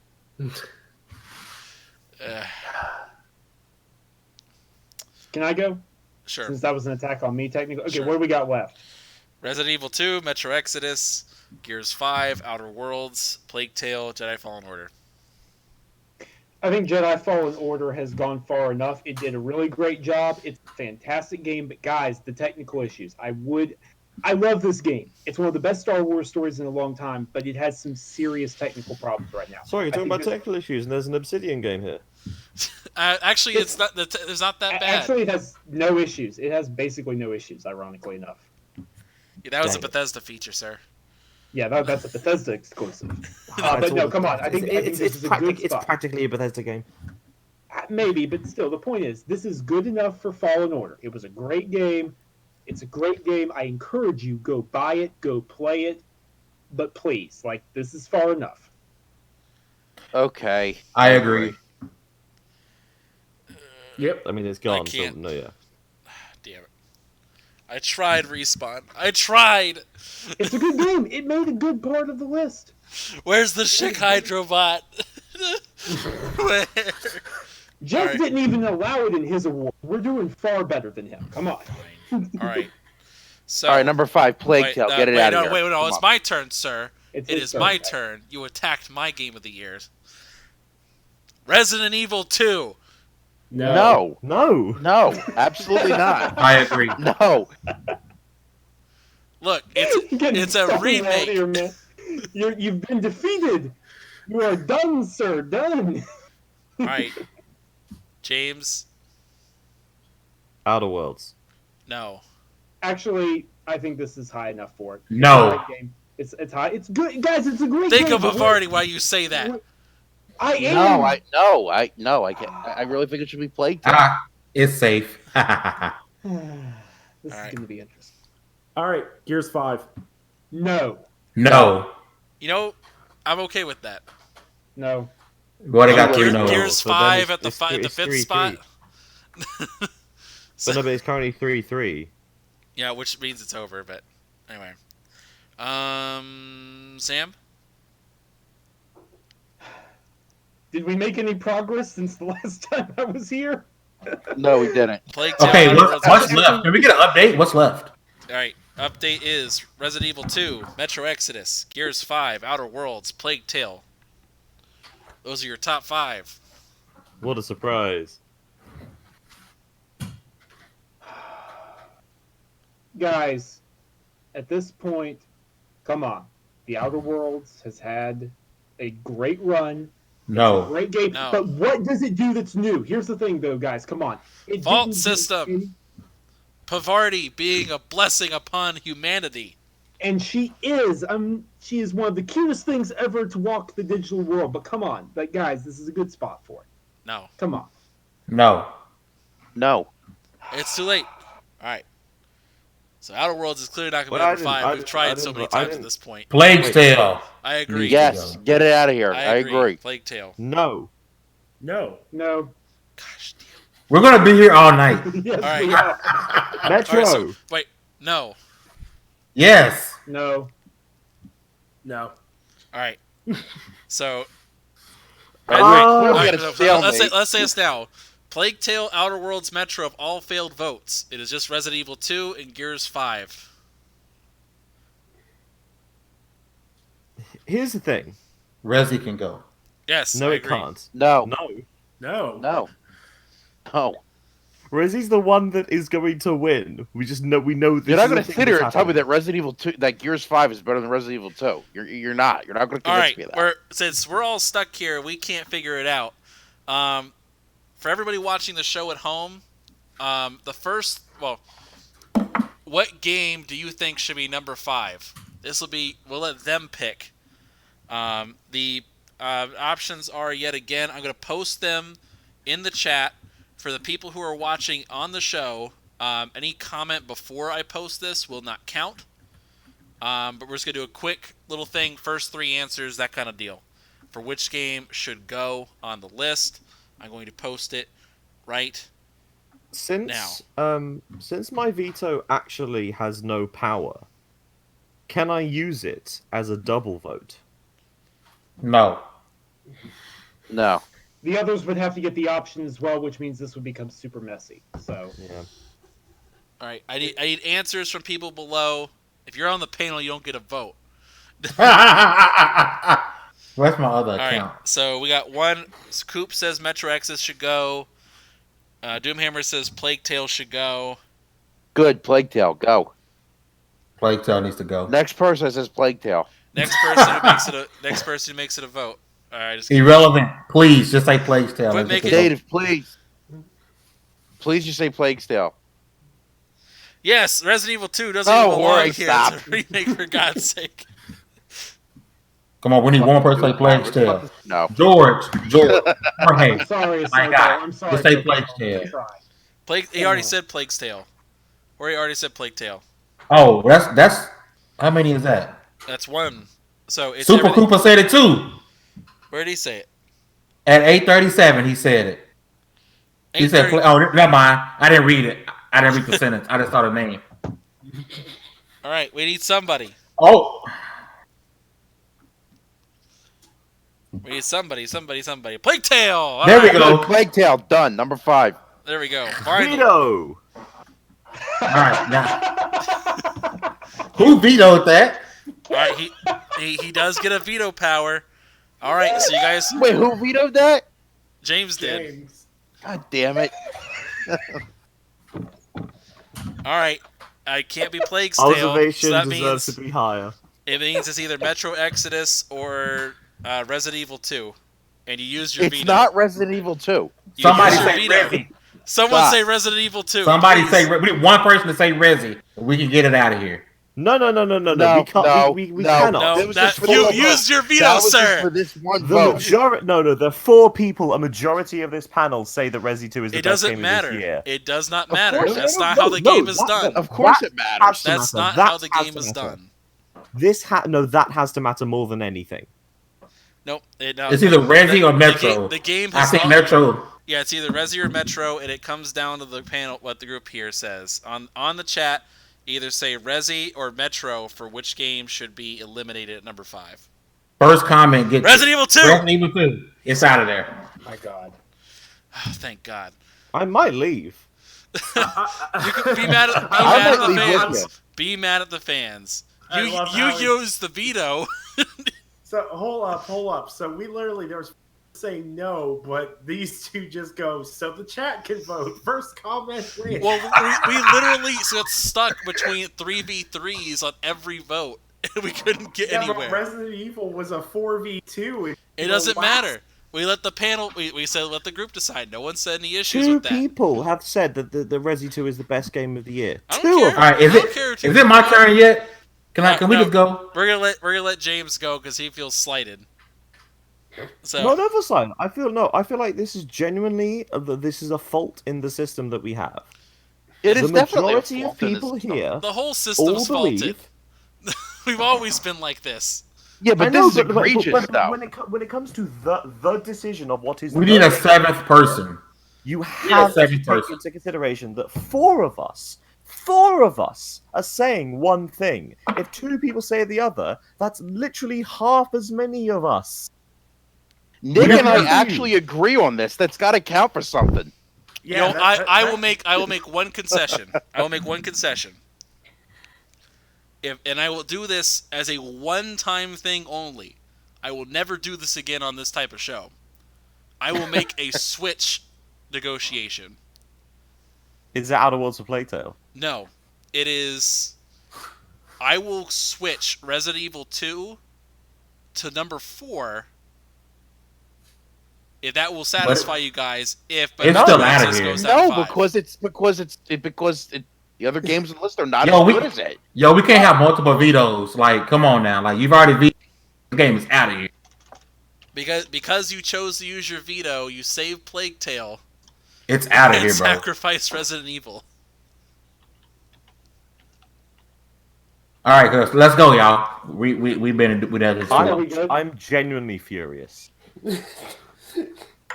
Can I go? Sure. Since that was an attack on me, technically. Okay, Sure. what do we got left? Resident Evil 2, Metro Exodus, Gears 5, Outer Worlds, Plague Tale, Jedi Fallen Order. I think Jedi Fallen Order has gone far enough. It did a really great job. It's a fantastic game, but guys, the technical issues. I love this game. It's one of the best Star Wars stories in a long time, but it has some serious technical problems right now. Sorry, you're I talking think about this- technical issues, and there's an Obsidian game here. Actually, it's not. It's not that bad. Actually, it has no issues. It has basically no issues, ironically enough. Yeah, that was a Dang it. Bethesda feature, sir. Yeah, that's a Bethesda exclusive. It's But no, all- come on. I think this is a good it's spot. practically a Bethesda game. Maybe, but still, the point is, this is good enough for Fallen Order. It was a great game. It's a great game. I encourage you, go buy it, go play it. But please, this is far enough. Okay. I agree. Yep. I mean, it's gone, so can't. no, yeah. Damn it. I tried Respawn. I tried. It's a good game. It made a good part of the list. Where's the Schick Hydrobot? Where? Jeff Alright. didn't even allow it in his award. We're doing far better than him. Come on. Fine. All right. So, All right, number 5, Plague wait, Tale. Get it out of here. Wait, no, Come it's on. my turn, sir. It's It his is turn. my turn. You attacked my game of the year. Resident Evil 2. No. No! No. Absolutely not. I agree. No. Look, Getting it's a stuck remake. Here, man. You've been defeated. You are done, sir. Done. All right, James. Outer Worlds. No. Actually, I think this is high enough for it. No. It's a great game. It's high. It's good, guys. It's a great Think game. of Havarti while you say that. I am. I can't. I really think it should be Plague Tale. It's safe. This All is right. going to be interesting. All right, Gears 5. No. No. You know, I'm okay with that. No. Well, they got 3 no's. Gears So then 5 it's- at the it's the it's 5th 3-3. spot. But no, but it's currently 3-3. Yeah, which means it's over. But anyway, Sam. Did we make any progress since the last time I was here? No, we didn't. Plague Tale. Okay, Outer Worlds what's Metro- left? Can we get an update? What's left? All right. Update is Resident Evil 2, Metro Exodus, Gears 5, Outer Worlds, Plague Tale. Those are your top 5. What a surprise. Guys, at this point, come on. The Outer Worlds has had a great run. No. Great game. No. But what does it do that's new? Here's the thing, though, guys. Come on. It Vault didn't do system. any- Pavarti being a blessing upon humanity. And she is one of the cutest things ever to walk the digital world. But come on. But guys, this is a good spot for it. No, Come on. No. No. it's too late. All right. So Outer Worlds is clearly not going But to be number 5. We've tried so many times at this point. Plague's Tale. I agree. Yes, get it out of here. I agree. Plague Tale. No. No. No. Gosh damn. We're gonna be here all night. Yes, All right. we are. Metro. All right, so, wait. No. Yes. No. No. All right. So All all right, right, we got a stalemate. let's say this now. Plague Tale, Outer Worlds, Metro have all failed votes. It is just Resident Evil 2 and Gears 5. Here's the thing. Resi can go. Yes, No, I it agree. can't. No. No. No. No. No. Resi's the one that is going to win. We know this You're not is going the to thing sit here that's and tell me happening. that Resident Evil 2, that Gears 5 is better than Resident Evil 2. You're not. You're not going to All convince right, me of that. since we're all stuck here, we can't figure it out. For everybody watching the show at home, what game do you think should be number 5? We'll let them pick. The options are, yet again, I'm going to post them in the chat for the people who are watching on the show. Any comment before I post this will not count. But we're just going to do a quick little thing, first 3 answers, that kind of deal. For which game should go on the list. I'm going to post it right Since my veto actually has no power, can I use it as a double vote? No. No. The others would have to get the option as well, which means this would become super messy. So Yeah. All right, I need answers from people below. If you're on the panel, you don't get a vote. Where's my other All right, account? so we got one. Coop says Metro Exodus should go. Doomhammer says Plague Tale should go. Good. Plague Tale. Go. Plague Tale needs to go. Next person says Plague Tale. Next person who makes it a vote. All right, just Irrelevant. Please, just say Plague Tale. Quit Let's get making- this over. Dave, please. Please just say Plague Tale. yes, Resident Evil 2 doesn't Oh, even belong alright, here. stop. It's a remake, for God's sake. Come on, we need one person to say Plague Tale. No. George. Jorge. I'm sorry, My Soto. God. I'm sorry. Just say Soto. Plague I'll Tale. try. He already said Plague's Tale. Or he already said Plague Tale. Oh, that's how many is that? That's one. So it's Super everything- Cooper said it too. Where did he say it? At 8:37, he said it. He said, 8:30. "Oh, never mind. I didn't read it. I didn't read the sentence. I just saw the name." All right, we need somebody. Oh, We need somebody. Plague Tale! All There we right, go. Good. Plague Tale. Done. Number 5. There we go. Finally. Veto! all right. Now, who vetoed that? All right, he does get a veto power. All right, so you guys, Wait, who vetoed that? James did. James. God damn it. All right, I can't be Plague's Tale. Observation So that deserves means to be higher. it means it's either Metro Exodus or Resident Evil 2, and you used your It's veto. not Resident Evil 2. You Somebody used your say veto. Resi. Someone say Resident Evil 2. Somebody please. say, we need one person to say Resi. We can get it out of here. No. We can't. We cannot. You used your veto, sir. For this one The vote. majority. No. The 4 people. A majority of this panel say that Resi 2 is the It best doesn't game matter. of this year. It does not matter. course- That's no, not no, how the no, game is that- done. Of course That it matters. has to That's matter. not That how the has game to is matter. done. That has to matter more than anything. Nope. It's either Resi or Metro. The game I has think not- Metro. Yeah, it's either Resi or Metro, and it comes down to the panel. What the group here says on the chat, either say Resi or Metro for which game should be eliminated at number 5. First comment gets Resident Evil 2. Resident Evil 2. It's out of there. My God. Oh, thank God. I might leave. You can be mad at, might the leave with fans. you. Be mad at the fans. I You love how used the veto. So hold up. So we literally there was saying no, but these two just go. So the chat can vote. First comment wins. Well, we literally got stuck between 3v3s on every vote. We couldn't get But anywhere. Resident Evil was a 4v2. It doesn't matter. We let the panel. We said let the group decide. No one said any issues 2 with that. people have said that the Resi 2 is the best game of the year. I don't 2 care. of All right, I don't care is it my turn yet? Can we No. just go? We're gonna let James go because he feels slighted. So Not oversight. I feel like this is genuinely this is a fault in the system that we have. It The is definitely a majority of fault in this people system. here the whole all system's faulted. believe. We've always been like this. Yeah, I but know, this is egregious, but though. when it comes to the decision of what is We need the a 7th person. you have to seventh take person. into consideration that 4 of us are saying one thing. If 2 people say the other, that's literally half as many of us. Nick We and I have- actually agree on this. That's got to count for something. Yeah, You know, I will make one concession. I will make one concession. And I will do this as a one-time thing only. I will never do this again on this type of show. I will make a Switch negotiation. Is it Outer Worlds of Plague Tale? No, it is. I will switch Resident Evil 2 to number 4. If that will satisfy you guys, It's still outta Access here. goes down to No, 5. because the other games on the list are not Yo, as good as it. Yo, we can't have multiple vetoes. Like, come on now. Like, you've already vetoed. The game is out of here. Because you chose to use your veto, you saved Plague Tale It's out of and here, bro. sacrificed Resident Evil. All right, guys, let's go, y'all. We've been with that. I'm genuinely furious. Like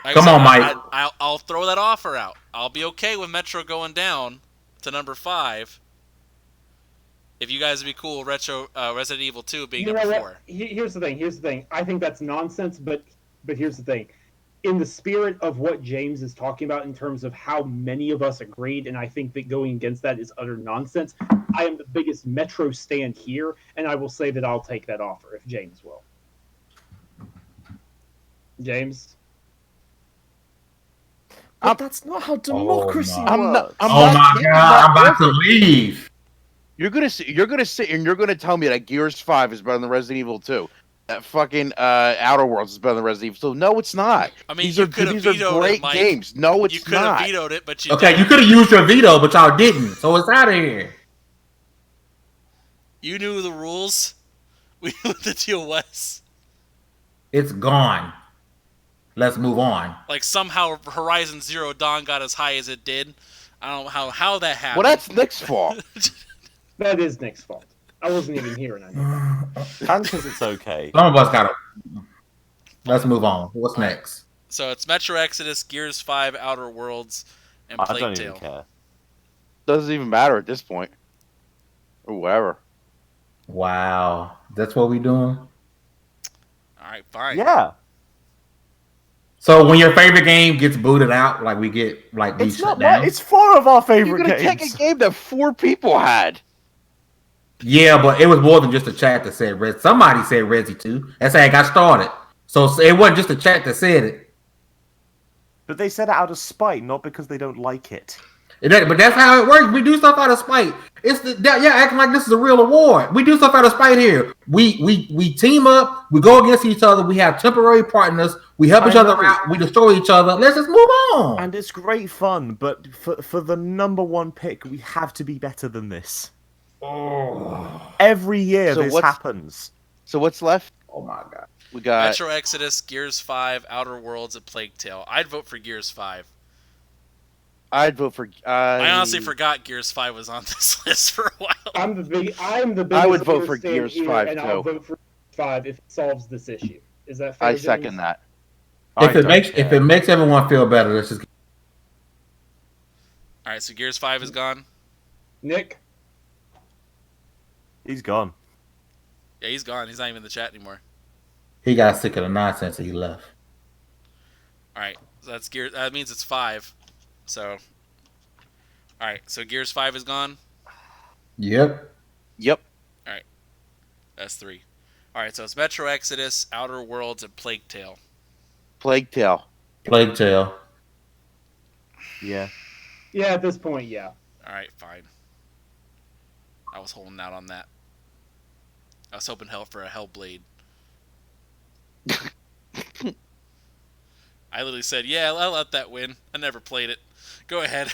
I Come said, on, Mike. I'll throw that offer out. I'll be okay with Metro going down to number 5. If you guys would be cool, Resident Evil 2 being number 4. Here's the thing. I think that's nonsense, but here's the thing. In the spirit of what James is talking about in terms of how many of us agreed, and I think that going against that is utter nonsense, I am the biggest Metro stan here, and I will say that I'll take that offer if James will. James? But that's not how democracy my. works. Oh my god, I'm about to leave. You're gonna sit and you're gonna tell me that Gears 5 is better than Resident Evil 2. That fucking Outer Worlds is better than Resident Evil 2. No, it's not. I mean, these you are could have these are vetoed great it, Mike. games. No, it's You could have not. vetoed it, but you Okay, didn't. you could have used your veto, but y'all didn't. So it's out of here. You knew the rules. We knew what the deal was. It's gone. Let's move on. Like somehow Horizon Zero Dawn got as high as it did. I don't know how that happened. Well, that's Nick's fault. That is Nick's fault. I wasn't even here, and I know. And because it's okay. Some of us gotta. Let's move on. What's next? So it's Metro Exodus, Gears 5, Outer Worlds, and I Plague don't Tale. even care. Doesn't even matter at this point. Or whatever. Wow, that's what we doing. All right, fine. Yeah. So when your favorite game gets booted out, like we get like we It's shut not down. it's 4 of our You're favorite gonna games. take a game that 4 people had. Yeah, but it was more than just a chat that said Res. Somebody said Resi 2. That's how it got started. So it wasn't just a chat that said it. But they said it out of spite, not because they don't like it. But that's how it works. We do stuff out of spite. Acting like this is a real award. We do stuff out of spite here. We team up. We go against each other. We have temporary partners. We help each other out. We destroy each other. Let's just move on. And it's great fun, but for the number one pick, we have to be better than this. Oh. Every year this happens. So what's left? Oh my god. We got Metro Exodus, Gears 5, Outer Worlds, and Plague Tale. I'd vote for Gears 5. I'd vote for. I honestly forgot Gears 5 was on this list for a while. I'm the biggest. I would vote for Gears 5 and too. I'll vote for 5 if it solves this issue. Is that fair? I second that. If it makes everyone feel better, let's just. All right, so Gears 5 is gone. Nick, He's gone. Yeah, he's gone. He's not even in the chat anymore. He got sick of the nonsense and he left. All right, so that's Gears. That means it's 5. So, all right, so Gears 5 is gone. Yep. That's 3. All right, so it's Metro Exodus, Outer Worlds, and Plague Tale. Plague Tale. Yeah. yeah, at this point, yeah. All right, fine. I was holding out on that. I was hoping for a Hellblade. I literally said, "Yeah, I'll let that win." I never played it. Go ahead.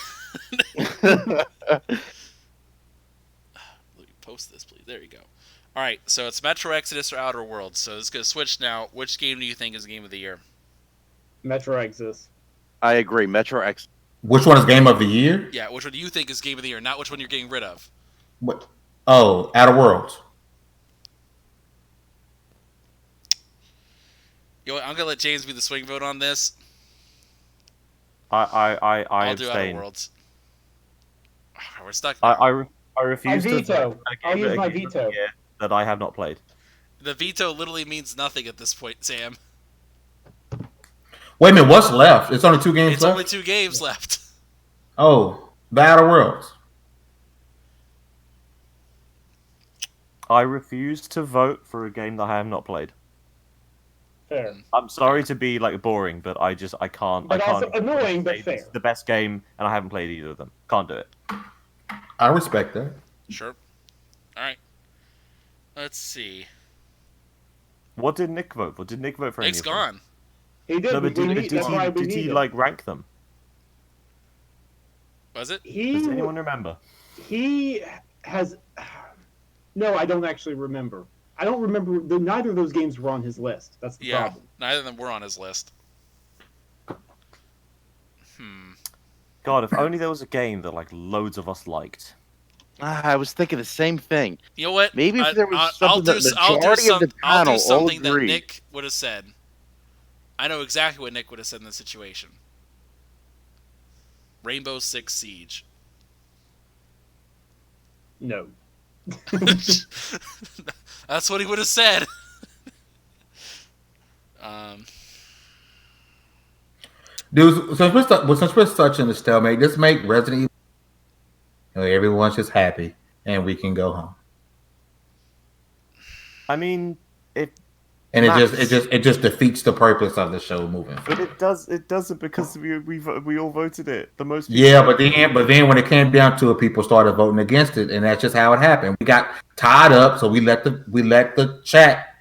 Post this, please. There you go. All right, so it's Metro Exodus or Outer Worlds. So it's going to switch now. Which game do you think is Game of the Year? Metro Exodus. I agree. Metro X. Which one is Game of the Year? Yeah, which one do you think is Game of the Year, not which one you're getting rid of? What? Oh, Outer Worlds. You know what, I'm going to let James be the swing vote on this. I'll do abstain. Outer Worlds. We're stuck now. I refuse I to veto. vote I'll use my veto. that I have not played. The veto literally means nothing at this point, Sam. Wait a minute, what's left? It's only 2 games It's left? only 2 games left. Oh, the Outer Worlds. I refuse to vote for a game that I have not played. Fair. I'm sorry to be like boring, but I can't. But I can't also annoying, but say this fair. is the best game, and I haven't played either of them. Can't do it. I respect that. Sure. All right. Let's see. What did Nick vote for? Did Nick vote for Nick's any of them? gone. He did. No, but that's why we did need he it. like rank them? Was it? Does anyone remember? He has. No, I don't actually remember. I don't remember. Neither of those games were on his list. That's the problem. Neither of them were on his list. God, if only there was a game that like loads of us liked. I was thinking the same thing. You know what? Maybe if there was I'll something do, that I'll do, majority of the I'll panel do something all that agreed. Nick would have said. I know exactly what Nick would have said in this situation. Rainbow Six Siege. No. That's what he would have said. Dude, since we're such in a stalemate, just make Resident Evil. Everyone's just happy, and we can go home. I mean, it just defeats the purpose of the show moving. but it doesn't because we all voted it. The most. Yeah, but then when it came down to it, people started voting against it, and that's just how it happened. We got tied up, so we let the chat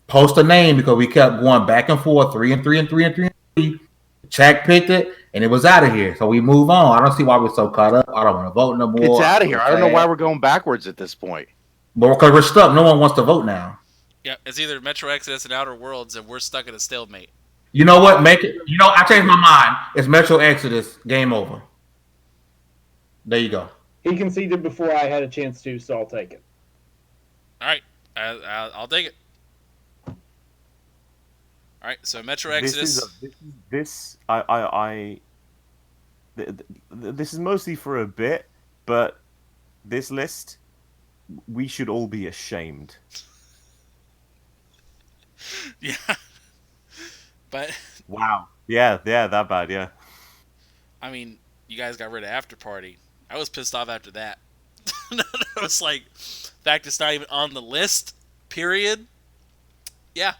post a name because we kept going back and forth, 3 and 3 and 3 and 3 and 3. Chat picked it, and it was out of here. So we move on. I don't see why we're so caught up. I don't want to vote no more. It's out of here. I don't know why we're going backwards at this point. But because we're stuck, no one wants to vote now. Yeah, it's either Metro Exodus and Outer Worlds, and we're stuck in a stalemate. You know what? Make it. You know, I changed my mind. It's Metro Exodus. Game over. There you go. He conceded before I had a chance to, so I'll take it. All right, I'll take it. All right, so Metro Exodus. This is mostly for a bit, but this list, we should all be ashamed. Yeah. But wow. Yeah, that bad, yeah. I mean, you guys got rid of After Party. I was pissed off after that. I was like, fact it's not even on the list, period. Yeah.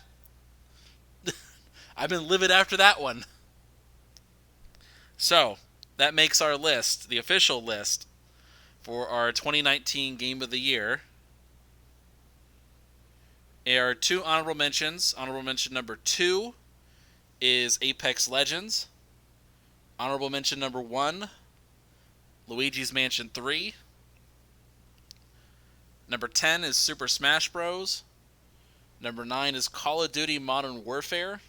I've been livid after that one. So, that makes our list, the official list, for our 2019 Game of the Year. There are 2 honorable mentions. Honorable mention number 2 is Apex Legends. Honorable mention number 1, Luigi's Mansion 3. Number 10 is Super Smash Bros. Number 9 is Call of Duty Modern Warfare.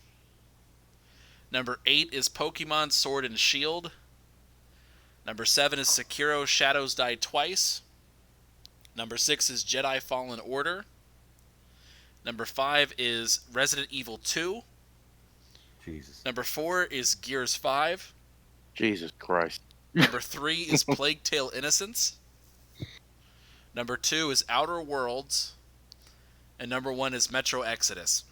Number 8 is Pokemon Sword and Shield. Number 7 is Sekiro Shadows Die Twice. Number 6 is Jedi Fallen Order. Number 5 is Resident Evil 2. Jesus. Number 4 is Gears 5. Jesus Christ. Number 3 is Plague Tale Innocence. Number 2 is Outer Worlds. And number 1 is Metro Exodus.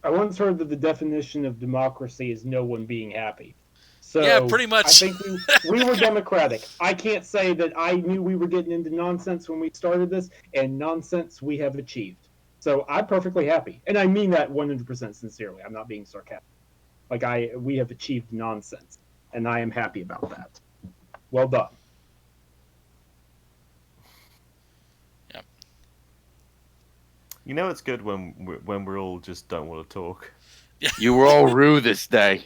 I once heard that the definition of democracy is no one being happy. So Yeah, pretty much. I think we were democratic. I can't say that I knew we were getting into nonsense when we started this, and nonsense we have achieved. So I'm perfectly happy. And I mean that 100% sincerely. I'm not being sarcastic. We have achieved nonsense, and I am happy about that. Well done. Yep. You know it's good when we're all just don't want to talk. You were all rude this day.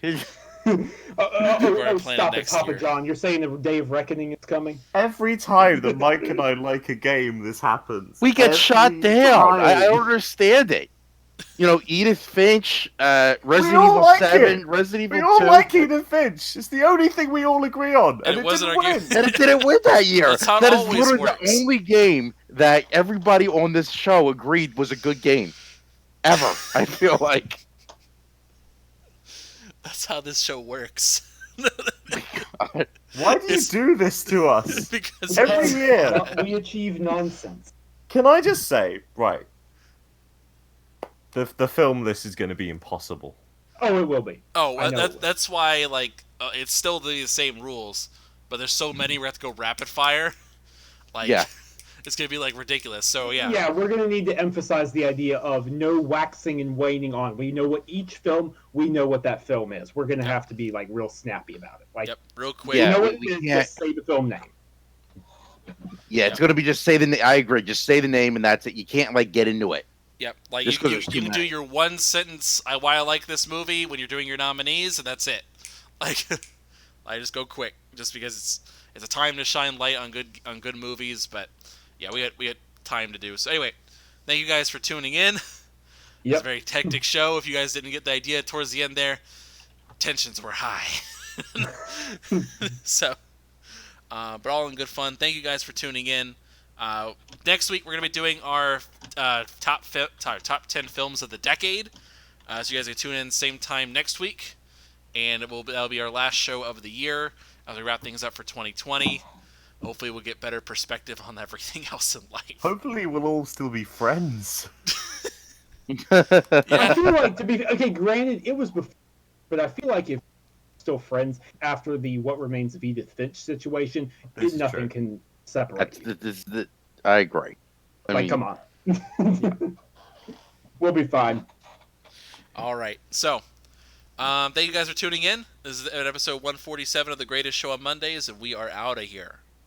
Stop it, Papa John. You're saying the day of reckoning is coming? Every time that Mike and I like a game, this happens. We get Every shot down. I time. don't understand it. You know, Edith Finch, Resident all Evil like 7, it. Resident We Evil all 2. like Edith Finch. It's the only thing we all agree on, and It wasn't didn't our win. game. And it didn't win that year. That's how it That is always literally works. the only game that everybody on this show agreed was a good game. Ever, I feel like. That's how this show works. Why do you do this to us? Because Every year. We achieve nonsense. Can I just say, right? The film list is going to be impossible. Oh, it will be. Oh, I know it will. that's why, like, it's still the same rules, but there's so many we have to go rapid fire. Like, Yeah. it's gonna be like ridiculous. So yeah. Yeah, we're going to need to emphasize the idea of no waxing and waning on. We know what each film, we know what that film is. We're going to have to be like real snappy about it. Like, Yep. Real quick. you Yeah, know what we it is, can't- just say the film name. Yeah, it's going to be just say the name. I agree. Just say the name and that's it. You can't, like, get into it. Yep. Like Just 'cause you there's too can do many. your one sentence why I like this movie when you're doing your nominees, and that's it. Like, I just go quick, just because it's a time to shine light on good movies. But yeah, we had time to do. So anyway, thank you guys for tuning in. It's Yep. a very hectic show. If you guys didn't get the idea towards the end there, tensions were high. So, but all in good fun. Thank you guys for tuning in. Next week we're gonna be doing our top 10 films of the decade. So you guys can tune in same time next week, and that'll be our last show of the year as we wrap things up for 2020. Hopefully we'll get better perspective on everything else in life. Hopefully, we'll all still be friends. I feel like, to be okay, granted, it was before, but I feel like if we're still friends after the What Remains of Edith Finch situation, This is nothing true. can separate. I agree. I Like, mean, come on. We'll be fine. All right. So, thank you guys for tuning in. This is episode 147 of The Greatest Show on Mondays, and we are out of here.